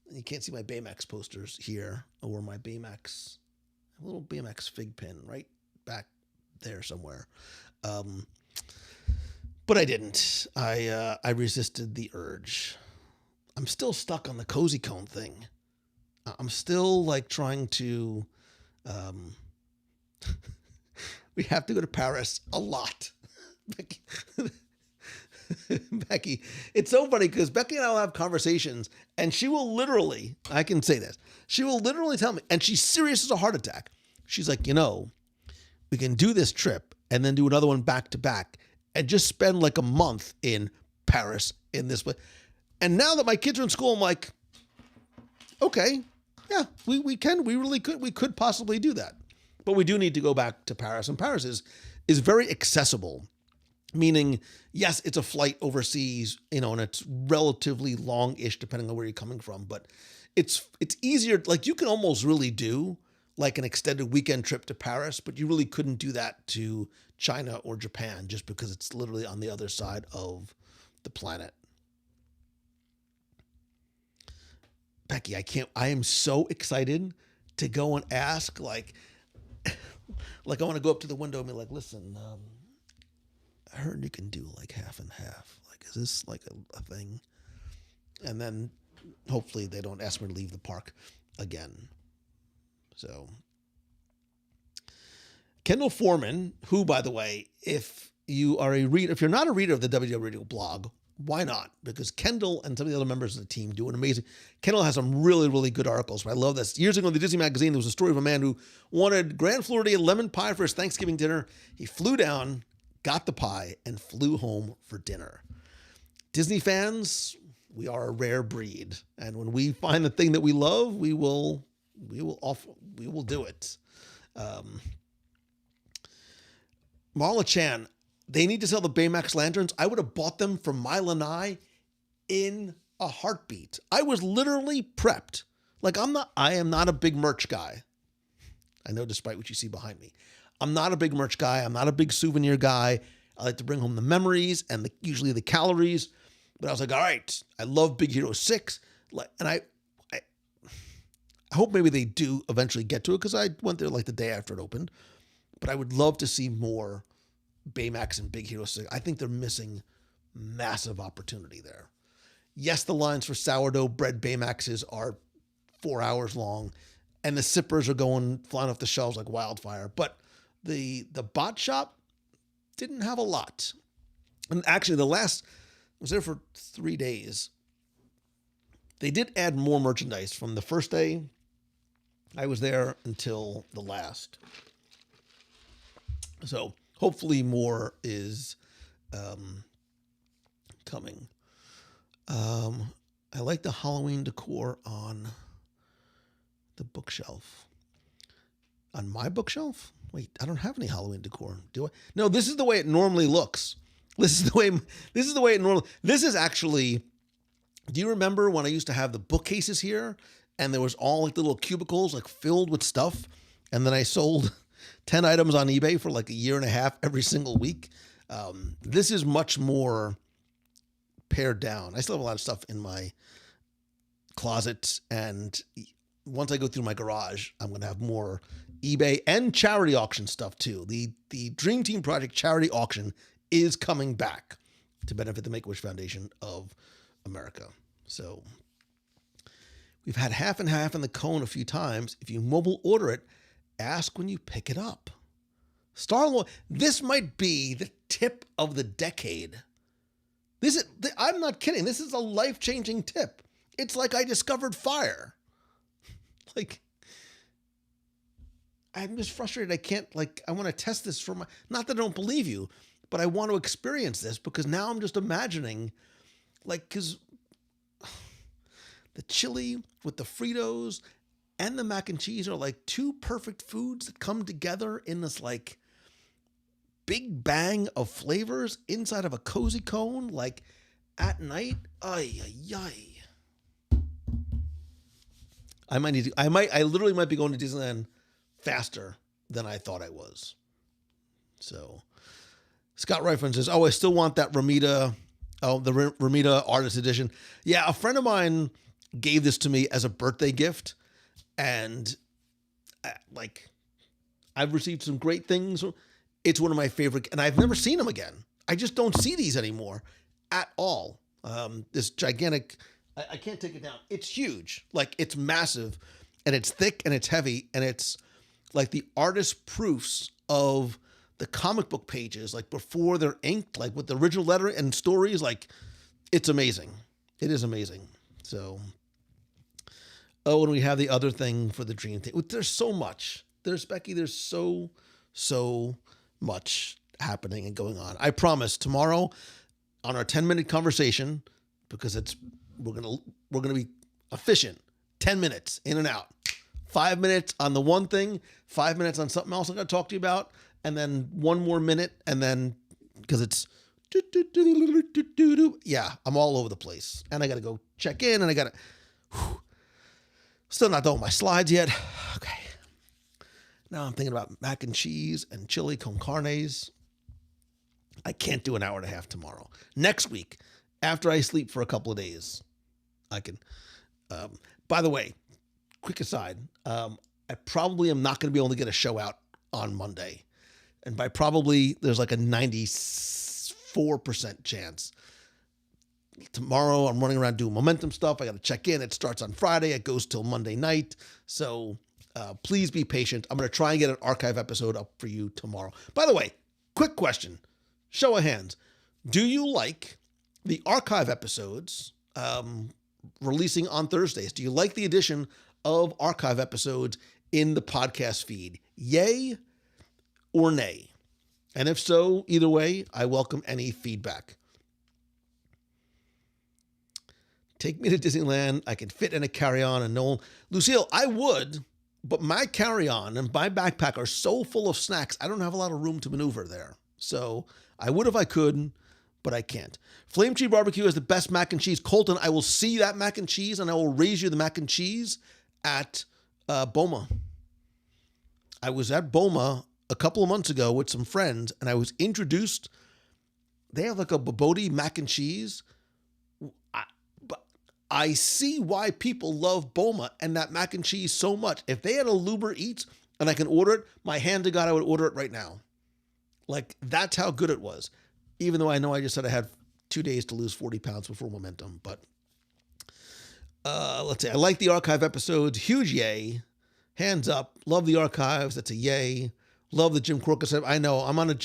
You can't see my Baymax posters here, or my Baymax, a little Baymax fig pin right back there somewhere. But I didn't. I resisted the urge. I'm still stuck on the cozy cone thing. I'm still trying to, We have to go to Paris a lot. Becky, Becky, it's so funny because Becky and I will have conversations and she will literally, I can say this, she will literally tell me, and she's serious as a heart attack. She's like, we can do this trip and then do another one back to back and just spend like a month in Paris in this way. And now that my kids are in school, I'm like, okay, yeah, we really could. We could possibly do that. But we do need to go back to Paris. And Paris is very accessible, meaning, yes, it's a flight overseas, and it's relatively long-ish depending on where you're coming from. But it's easier. Like you can almost really do like an extended weekend trip to Paris, but you really couldn't do that to China or Japan just because it's literally on the other side of the planet. Becky, I am so excited to go and ask, like I want to go up to the window and be like, listen, I heard you can do like half and half. Like, is this like a thing? And then hopefully they don't ask me to leave the park again. So Kendall Foreman, who, by the way, if you're not a reader of the WDW Radio blog, why not? Because Kendall and some of the other members of the team do an amazing. Kendall has some really, really good articles. I love this. Years ago in the Disney magazine, there was a story of a man who wanted Grand Floridian lemon pie for his Thanksgiving dinner. He flew down, got the pie, and flew home for dinner. Disney fans, we are a rare breed, and when we find the thing that we love, we will do it. Marla Chan, they need to sell the Baymax lanterns. I would have bought them from My Lanai in a heartbeat. I was literally prepped. Like I am not a big merch guy. I know, despite what you see behind me, I'm not a big merch guy. I'm not a big souvenir guy. I like to bring home the memories and usually the calories. But I was like, all right, I love Big Hero 6. And I hope maybe they do eventually get to it because I went there like the day after it opened. But I would love to see more Baymax and Big Hero 6. I think they're missing massive opportunity there. Yes, the lines for sourdough bread Baymaxes are 4 hours long, and the sippers are flying off the shelves like wildfire. But the bot shop didn't have a lot. And actually, I was there for 3 days. They did add more merchandise from the first day I was there until the last. So hopefully more is coming. I like the Halloween decor on the bookshelf. On my bookshelf? Wait, I don't have any Halloween decor, do I? No, this is the way it normally looks. This is the way it normally. This is actually. Do you remember when I used to have the bookcases here, and there was all like the little cubicles like filled with stuff, and then I sold 10 items on eBay for like a year and a half every single week. This is much more pared down. I still have a lot of stuff in my closet, and once I go through my garage, I'm going to have more eBay and charity auction stuff too. The Dream Team Project charity auction is coming back to benefit the Make-A-Wish Foundation of America. So we've had half and half in the cone a few times. If you mobile order it, ask when you pick it up. Star-Lord, this might be the tip of the decade. I'm not kidding. This is a life-changing tip. It's like I discovered fire. Like, I'm just frustrated. I want to test this not that I don't believe you, but I want to experience this because now I'm just imagining, because the chili with the Fritos and the mac and cheese are like two perfect foods that come together in this like big bang of flavors inside of a cozy cone, like at night. Ay, ay, ay. I literally might be going to Disneyland faster than I thought I was. So Scott Reifman says, I still want that the Ramita Artist Edition. Yeah, a friend of mine gave this to me as a birthday gift, and I've received some great things. It's one of my favorite, and I've never seen them again. I just don't see these anymore at all. This gigantic, I can't take it down. It's huge. It's massive, and it's thick, and it's heavy, and it's like the artist proofs of the comic book pages, like before they're inked, like with the original letter and stories, like it's amazing. It is amazing. So, and we have the other thing for the dream thing. There's so much. There's so much happening and going on. I promise tomorrow on our 10-minute conversation, because we're gonna be efficient. 10 minutes in and out. 5 minutes on the one thing, 5 minutes on something else I'm going to talk to you about, and then one more minute, and then, because it's, yeah, I'm all over the place. And I got to go check in, and I got to, still not done with my slides yet. Okay. Now I'm thinking about mac and cheese and chili con carnes. I can't do an hour and a half tomorrow. Next week, after I sleep for a couple of days, I can, by the way, quick aside, I probably am not going to be able to get a show out on Monday. And by probably, there's like a 94% chance. Tomorrow, I'm running around doing momentum stuff. I got to check in. It starts on Friday. It goes till Monday night. So please be patient. I'm going to try and get an archive episode up for you tomorrow. By the way, quick question. Show of hands. Do you like the archive episodes releasing on Thursdays? Do you like the addition of archive episodes in the podcast feed? Yay or nay? And if so, either way, I welcome any feedback. Take me to Disneyland. I can fit in a carry-on and no... Lucille, I would, but my carry-on and my backpack are so full of snacks, I don't have a lot of room to maneuver there. So I would if I could, but I can't. Flame Tree Barbecue has the best mac and cheese. Colton, I will see that mac and cheese, and I will raise you the mac and cheese at Boma. I was at Boma a couple of months ago with some friends, and I was introduced. They have like a Babodi mac and cheese. But I see why people love Boma and that mac and cheese so much. If they had a Uber Eats and I can order it, my hand to God, I would order it right now. Like, that's how good it was. Even though I know I just said I had 2 days to lose 40 pounds before momentum. But let's see. I like the archive episodes. Huge yay. Hands up. Love the archives. That's a yay. Love the Jim Crocus. I know. I'm on a...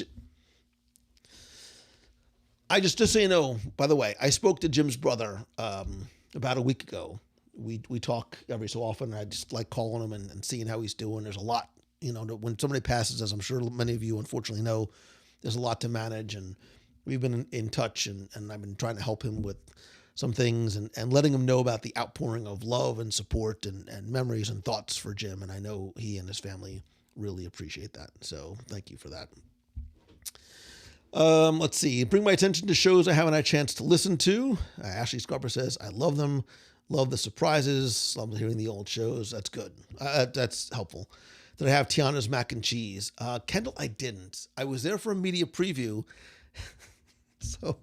I just so you know, by the way, I spoke to Jim's brother about a week ago. We talk every so often. I just like calling him and seeing how he's doing. There's a lot, you know, when somebody passes, as I'm sure many of you unfortunately know, there's a lot to manage, and we've been in touch, and I've been trying to help him with some things and letting him know about the outpouring of love and support and memories and thoughts for Jim. And I know he and his family really appreciate that. So thank you for that. Let's see. Bring my attention to shows I haven't had a chance to listen to. Ashley Scarper says, I love them. Love the surprises. Love hearing the old shows. That's good. That's helpful. Did I have Tiana's mac and cheese? Kendall, I didn't. I was there for a media preview. So,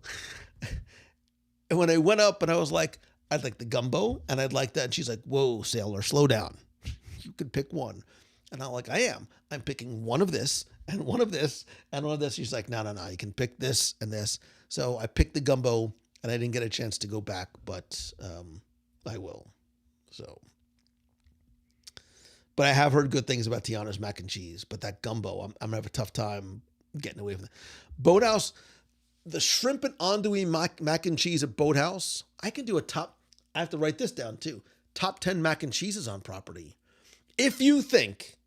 and when I went up and I was like, I'd like the gumbo and I'd like that. And she's like, whoa, sailor, slow down. You can pick one. And I'm like, I'm picking one of this and one of this and one of this. She's like, no, you can pick this and this. So I picked the gumbo and I didn't get a chance to go back, but I will. So, but I have heard good things about Tiana's mac and cheese, but that gumbo, I'm going to have a tough time getting away from that. Boathouse, the shrimp and andouille mac and cheese at Boathouse, I can do I have to write this down too, top 10 mac and cheeses on property. If you think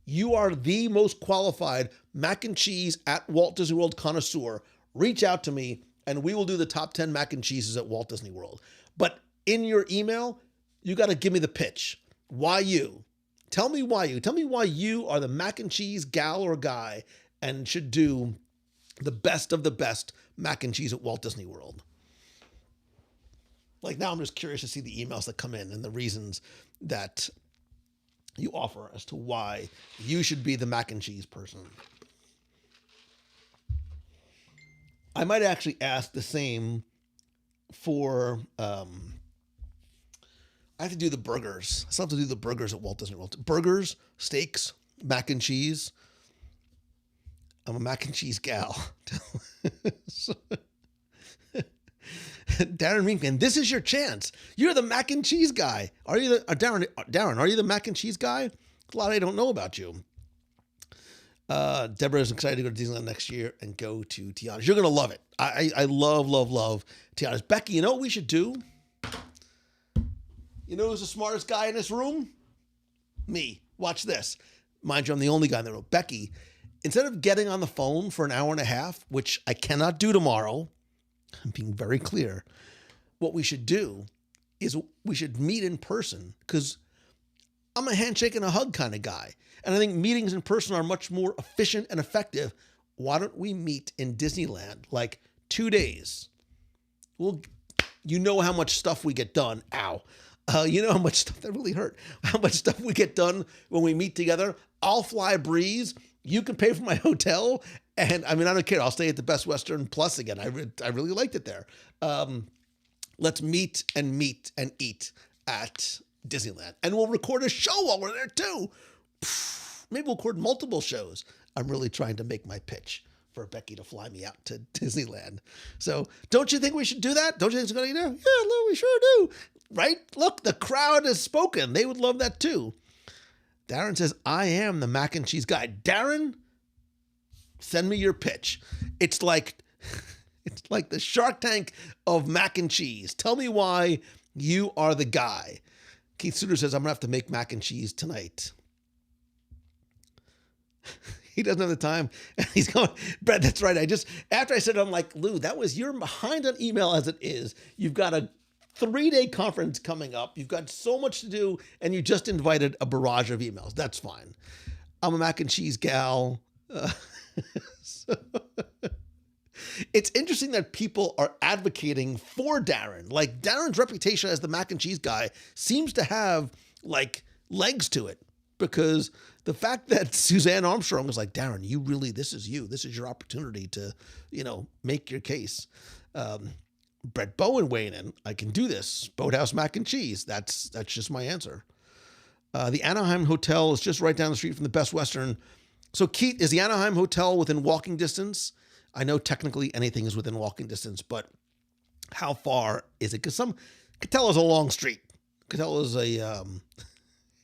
you are the most qualified mac and cheese at Walt Disney World connoisseur, reach out to me and we will do the top 10 mac and cheeses at Walt Disney World. But in your email, you got to give me the pitch. Why you? Tell me why you. Tell me why you are the mac and cheese gal or guy and should do the best of the best mac and cheese at Walt Disney World. Like, now I'm just curious to see the emails that come in and the reasons that you offer as to why you should be the mac and cheese person. I might actually ask the same for, I have to do the burgers. I still have to do the burgers at Walt Disney World. Burgers, steaks, mac and cheese. I'm a mac and cheese gal. Darren Rinkman, this is your chance. You're the mac and cheese guy. Are you Darren, are you the mac and cheese guy? A lot I don't know about you. Deborah is excited to go to Disneyland next year and go to Tiana's. You're going to love it. I love, love, love Tiana's. Becky, you know what we should do? You know who's the smartest guy in this room? Me. Watch this. Mind you, I'm the only guy in the room. Becky, instead of getting on the phone for an hour and a half, which I cannot do tomorrow, I'm being very clear, what we should do is we should meet in person, because I'm a handshake and a hug kind of guy. And I think meetings in person are much more efficient and effective. Why don't we meet in Disneyland, like 2 days? Well, you know how much stuff we get done. Ow. You know how much stuff that really hurt. How much stuff we get done when we meet together. I'll fly Breeze. You can pay for my hotel. And I mean, I don't care. I'll stay at the Best Western Plus again. I really liked it there. Let's meet and eat at Disneyland. And we'll record a show while we're there too. Maybe we'll record multiple shows. I'm really trying to make my pitch for Becky to fly me out to Disneyland. So don't you think we should do that? Don't you think it's a good idea? Yeah, Lou, we sure do. Right? Look, the crowd has spoken. They would love that too. Darren says, I am the mac and cheese guy. Darren, send me your pitch. It's like the Shark Tank of mac and cheese. Tell me why you are the guy. Keith Suter says, I'm going to have to make mac and cheese tonight. He doesn't have the time. He's going, Brett, that's right. After I said it, I'm like, Lou, you're behind on email as it is. You've got a 3-day conference coming up. You've got so much to do, and you just invited a barrage of emails. That's fine. I'm a mac and cheese gal. So, it's interesting that people are advocating for Darren. Like, Darren's reputation as the mac and cheese guy seems to have like legs to it, because the fact that Suzanne Armstrong was like, Darren, this is your opportunity to, make your case. Brett Bowen weighing in, I can do this. Boathouse mac and cheese. That's just my answer. The Anaheim Hotel is just right down the street from the Best Western. So Keith, is the Anaheim Hotel within walking distance? I know technically anything is within walking distance, but how far is it? Because Catella is a long street. Catella is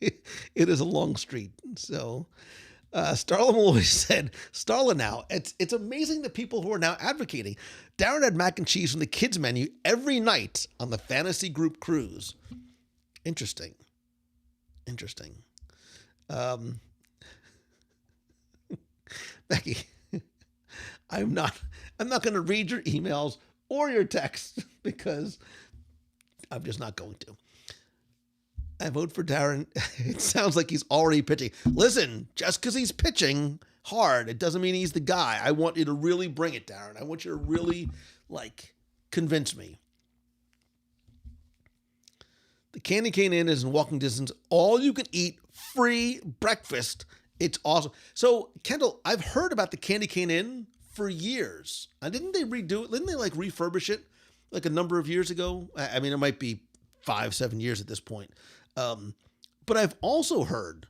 it is a long street. So Starla Malloy said, Starla now, it's amazing the people who are now advocating. Darren had mac and cheese from the kids menu every night on the Fantasy Group cruise. Interesting. Becky, I'm not going to read your emails or your texts because I'm just not going to. I vote for Darren. It sounds like he's already pitching. Listen, just because he's pitching hard, it doesn't mean he's the guy. I want you to really bring it, Darren. I want you to really, convince me. The Candy Cane Inn is in walking distance. All you can eat, free breakfast. It's awesome. So, Kendall, I've heard about the Candy Cane Inn for years. Didn't they redo it? Didn't they, refurbish it, a number of years ago? I mean, it might be 5-7 years at this point. But I've also heard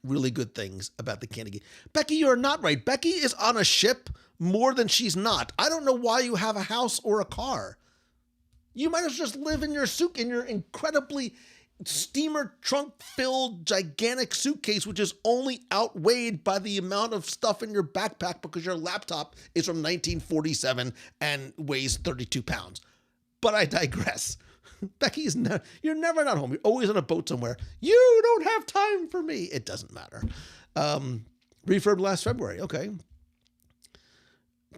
really good things about the Candy Cane. Becky, you're not right. Becky is on a ship more than she's not. I don't know why you have a house or a car. You might as well just live in your incredibly steamer trunk filled gigantic suitcase, which is only outweighed by the amount of stuff in your backpack because your laptop is from 1947 and weighs 32 pounds. But I digress. Becky, you're never not home. You're always on a boat somewhere. You don't have time for me. It doesn't matter. Refurb last February. Okay.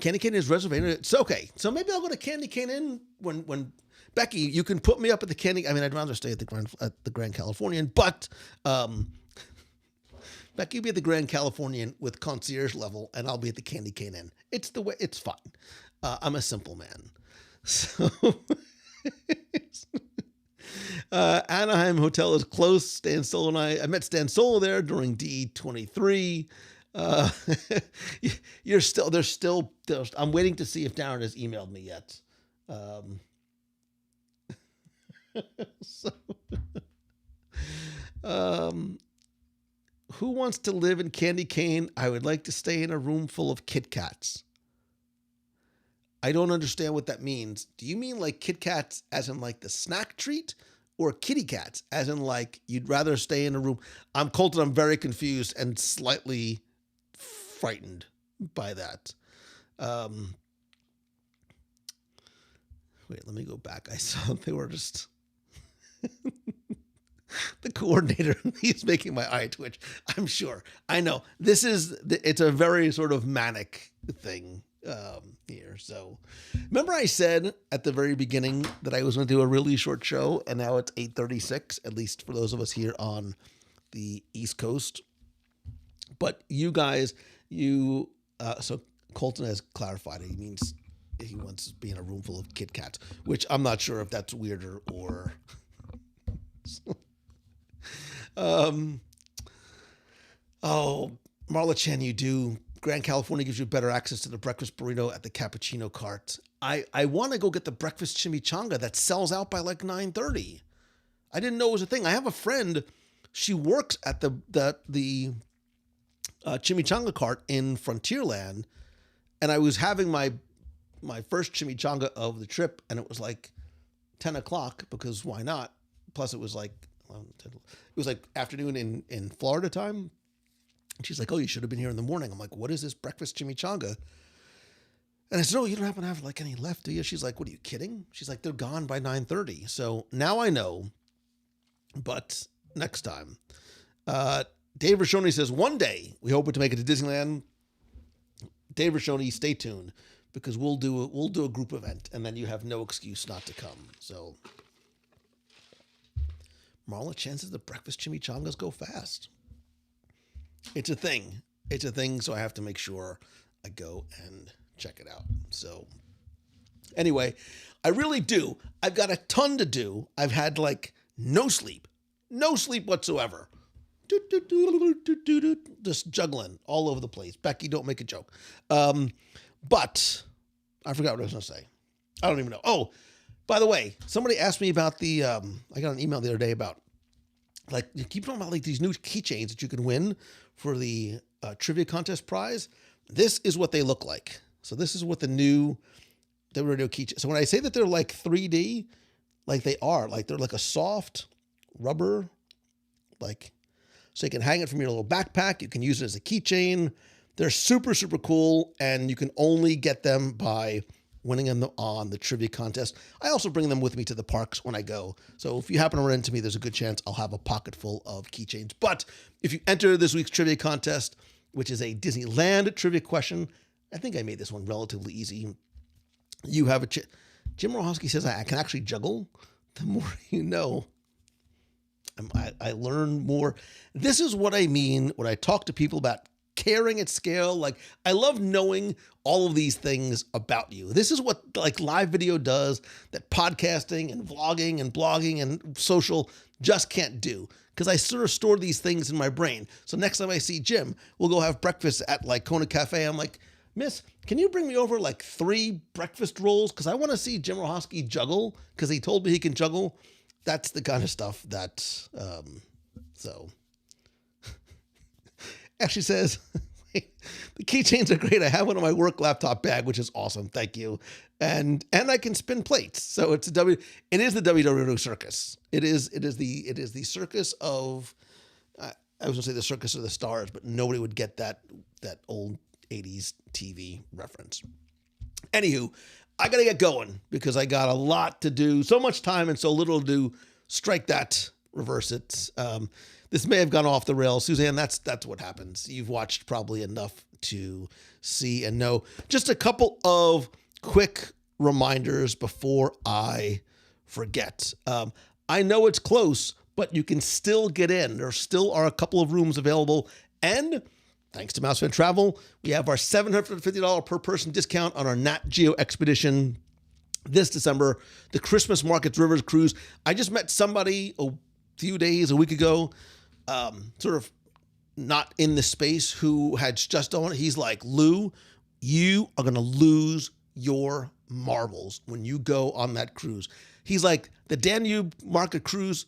Candy Cane is reservation. It's okay. So maybe I'll go to Candy Cane Inn when Becky, you can put me up at the Candy. I mean, I'd rather stay at the Grand Californian, but Becky will be at the Grand Californian with concierge level, and I'll be at the Candy Cane Inn. It's the way. It's fine. I'm a simple man. So. Anaheim Hotel is close. Stan Solo and I met Stan Solo there during D23. I'm waiting to see if Darren has emailed me yet. Who wants to live in Candy Cane? I would like to stay in a room full of Kit Kats. I don't understand what that means. Do you mean Kit Kats as in the snack treat, or kitty cats as in you'd rather stay in a room? Colton, I'm very confused and slightly frightened by that. Wait, let me go back. I saw they were just the coordinator. He's making my eye twitch. I'm sure. I know it's a very sort of manic thing here. So remember I said at the very beginning that I was going to do a really short show, and now it's 8:36, at least for those of us here on the East Coast. But you guys, so Colton has clarified it. He means he wants to be in a room full of Kit Kats, which I'm not sure if that's weirder or... Marla Chen, you do. Grand California gives you better access to the breakfast burrito at the cappuccino cart. I want to go get the breakfast chimichanga that sells out by like 9:30. I didn't know it was a thing. I have a friend. She works at the chimichanga cart in Frontierland, and I was having my first chimichanga of the trip, and it was like 10 o'clock because why not? Plus it was like afternoon in Florida time. And she's like, oh, you should have been here in the morning. I'm like, what is this breakfast chimichanga? And I said, oh, you don't happen to have like any left, do you? She's like, what, are you kidding? She's like, they're gone by 9:30. So now I know, but next time. Dave Rashoni says, one day we hope to make it to Disneyland. Dave Rashoni, stay tuned because we'll do a group event and then you have no excuse not to come. So Marla Chen says the breakfast chimichangas go fast. It's a thing. So I have to make sure I go and check it out. So anyway, I really do. I've got a ton to do. I've had like no sleep whatsoever. Just juggling all over the place. Becky, don't make a joke. But I forgot what I was going to say. I don't even know. Oh, by the way, somebody asked me about I got an email the other day about, like, you keep talking about like these new keychains that you can win for the trivia contest prize. This is what they look like. So this is what they were new keychains. So when I say that they're like 3D, like they are, like they're like a soft rubber, like, so you can hang it from your little backpack. You can use it as a keychain. They're super, super cool. And you can only get them by winning them on the trivia contest. I also bring them with me to the parks when I go. So if you happen to run into me, there's a good chance I'll have a pocket full of keychains. But if you enter this week's trivia contest, which is a Disneyland trivia question, I think I made this one relatively easy. You have Jim Rohowski says I can actually juggle. The more you know. I learn more. This is what I mean when I talk to people about caring at scale. Like, I love knowing all of these things about you. This is what like live video does that podcasting and vlogging and blogging and social just can't do, because I sort of store these things in my brain. So next time I see Jim, we'll go have breakfast at like Kona Cafe. I'm like, Miss, can you bring me over like 3 breakfast rolls? Because I want to see Jim Rohowski juggle, because he told me he can juggle. That's the kind of stuff that, so. Actually says, the keychains are great. I have one in my work laptop bag, which is awesome. Thank you. And I can spin plates. So it is the WWW circus. It is the circus of, I was gonna say the circus of the stars, but nobody would get that old 80s TV reference. Anywho, I got to get going because I got a lot to do, so much time and so little to do. Strike that, reverse it. This may have gone off the rails. Suzanne, that's what happens. You've watched probably enough to see and know. Just a couple of quick reminders before I forget. I know it's close, but you can still get in. There still are a couple of rooms available. And thanks to Mousefan Travel, we have our $750 per person discount on our Nat Geo expedition this December, the Christmas Markets Rivers Cruise. I just met somebody a week ago, sort of not in the space, who had just done it. He's like, Lou, you are going to lose your marbles when you go on that cruise. He's like, the Danube River Cruise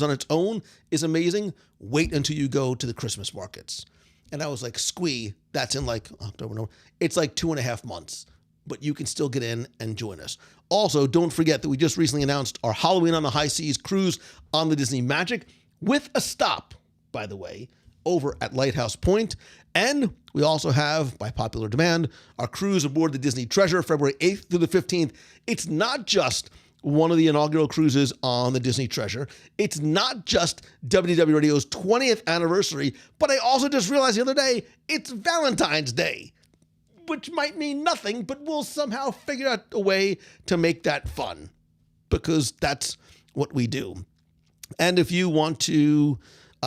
on its own is amazing. Wait until you go to the Christmas markets. And I was like, squee, that's in like October, November. It's like 2.5 months, but you can still get in and join us. Also, don't forget that we just recently announced our Halloween on the High Seas cruise on the Disney Magic, with a stop, by the way, over at Lighthouse Point. And we also have, by popular demand, our cruise aboard the Disney Treasure, February 8th through the 15th. It's not just one of the inaugural cruises on the Disney Treasure. It's not just WDW Radio's 20th anniversary, but I also just realized the other day, it's Valentine's Day, which might mean nothing, but we'll somehow figure out a way to make that fun, because that's what we do. And if you want to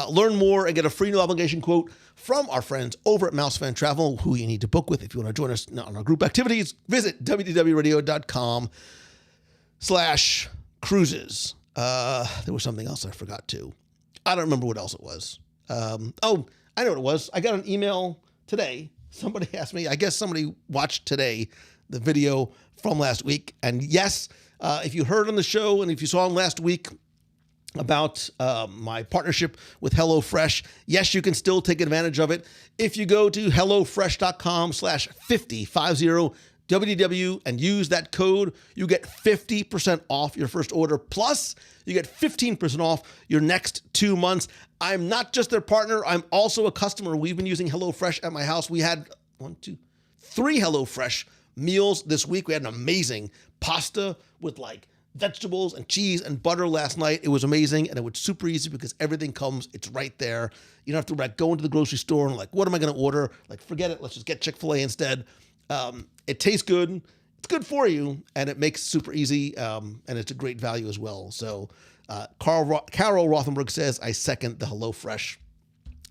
learn more and get a free no obligation quote from our friends over at Mouse Fan Travel, who you need to book with if you want to join us on our group activities, visit www.radio.com/cruises. There was something else I forgot too. I don't remember what else it was. I know what it was. I got an email today. Somebody asked me, I guess somebody watched today the video from last week. And yes, if you heard on the show and if you saw on last week about my partnership with HelloFresh, yes, you can still take advantage of it. If you go to hellofresh.com/50 WDW and use that code, you get 50% off your first order. Plus, you get 15% off your next 2 months. I'm not just their partner. I'm also a customer. We've been using HelloFresh at my house. We had 3 HelloFresh meals this week. We had an amazing pasta with like vegetables and cheese and butter last night. It was amazing, and it was super easy because everything comes, it's right there. You don't have to like go into the grocery store and like, what am I going to order? Like, forget it. Let's just get Chick-fil-A instead. It tastes good. It's good for you, and it makes it super easy, and it's a great value as well. So Carol Rothenberg says, I second the HelloFresh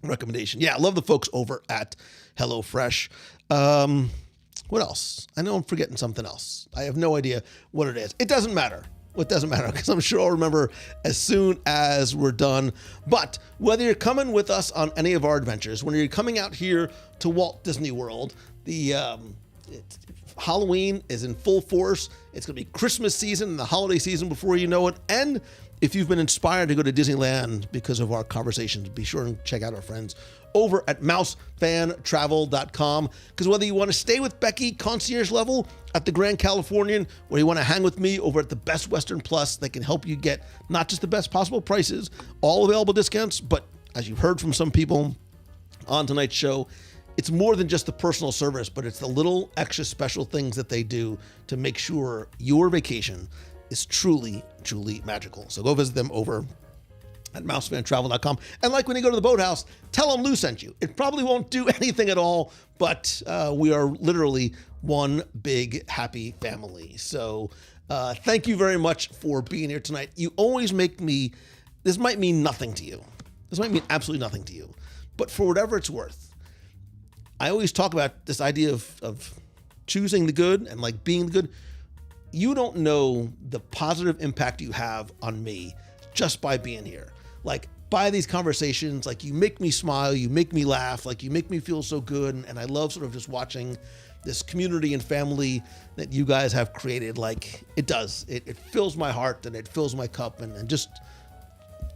recommendation. Yeah, I love the folks over at HelloFresh. What else? I know I'm forgetting something else. I have no idea what it is. It doesn't matter. It doesn't matter, because I'm sure I'll remember as soon as we're done. But whether you're coming with us on any of our adventures, when you're coming out here to Walt Disney World, Halloween is in full force. It's going to be Christmas season and the holiday season before you know it. And if you've been inspired to go to Disneyland because of our conversations, be sure and check out our friends over at mousefantravel.com. Because whether you want to stay with Becky concierge level at the Grand Californian, or you want to hang with me over at the Best Western Plus, they can help you get not just the best possible prices, all available discounts, but as you've heard from some people on tonight's show, it's more than just the personal service, but it's the little extra special things that they do to make sure your vacation is truly, truly magical. So go visit them over at mousefantravel.com. And like when you go to the boathouse, tell them Lou sent you. It probably won't do anything at all, but we are literally one big happy family. So thank you very much for being here tonight. You always make me, this might mean nothing to you. This might mean absolutely nothing to you, but for whatever it's worth, I always talk about this idea of choosing the good and like being the good. You don't know the positive impact you have on me just by being here. Like, by these conversations, like, you make me smile, you make me laugh, like, you make me feel so good. And I love sort of just watching this community and family that you guys have created. Like, it does. It fills my heart and it fills my cup. And just,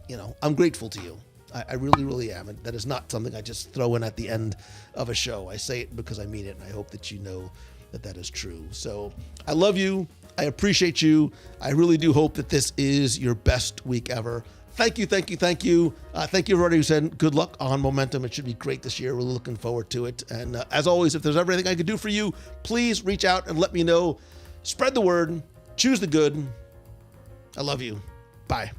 you know, I'm grateful to you. I really, really am. And that is not something I just throw in at the end of a show. I say it because I mean it. And I hope that you know that that is true. So I love you. I appreciate you. I really do hope that this is your best week ever. Thank you, thank you, thank you. Thank you everybody who said good luck on Momentum. It should be great this year. We're looking forward to it. And as always, if there's ever anything I could do for you, please reach out and let me know. Spread the word. Choose the good. I love you. Bye.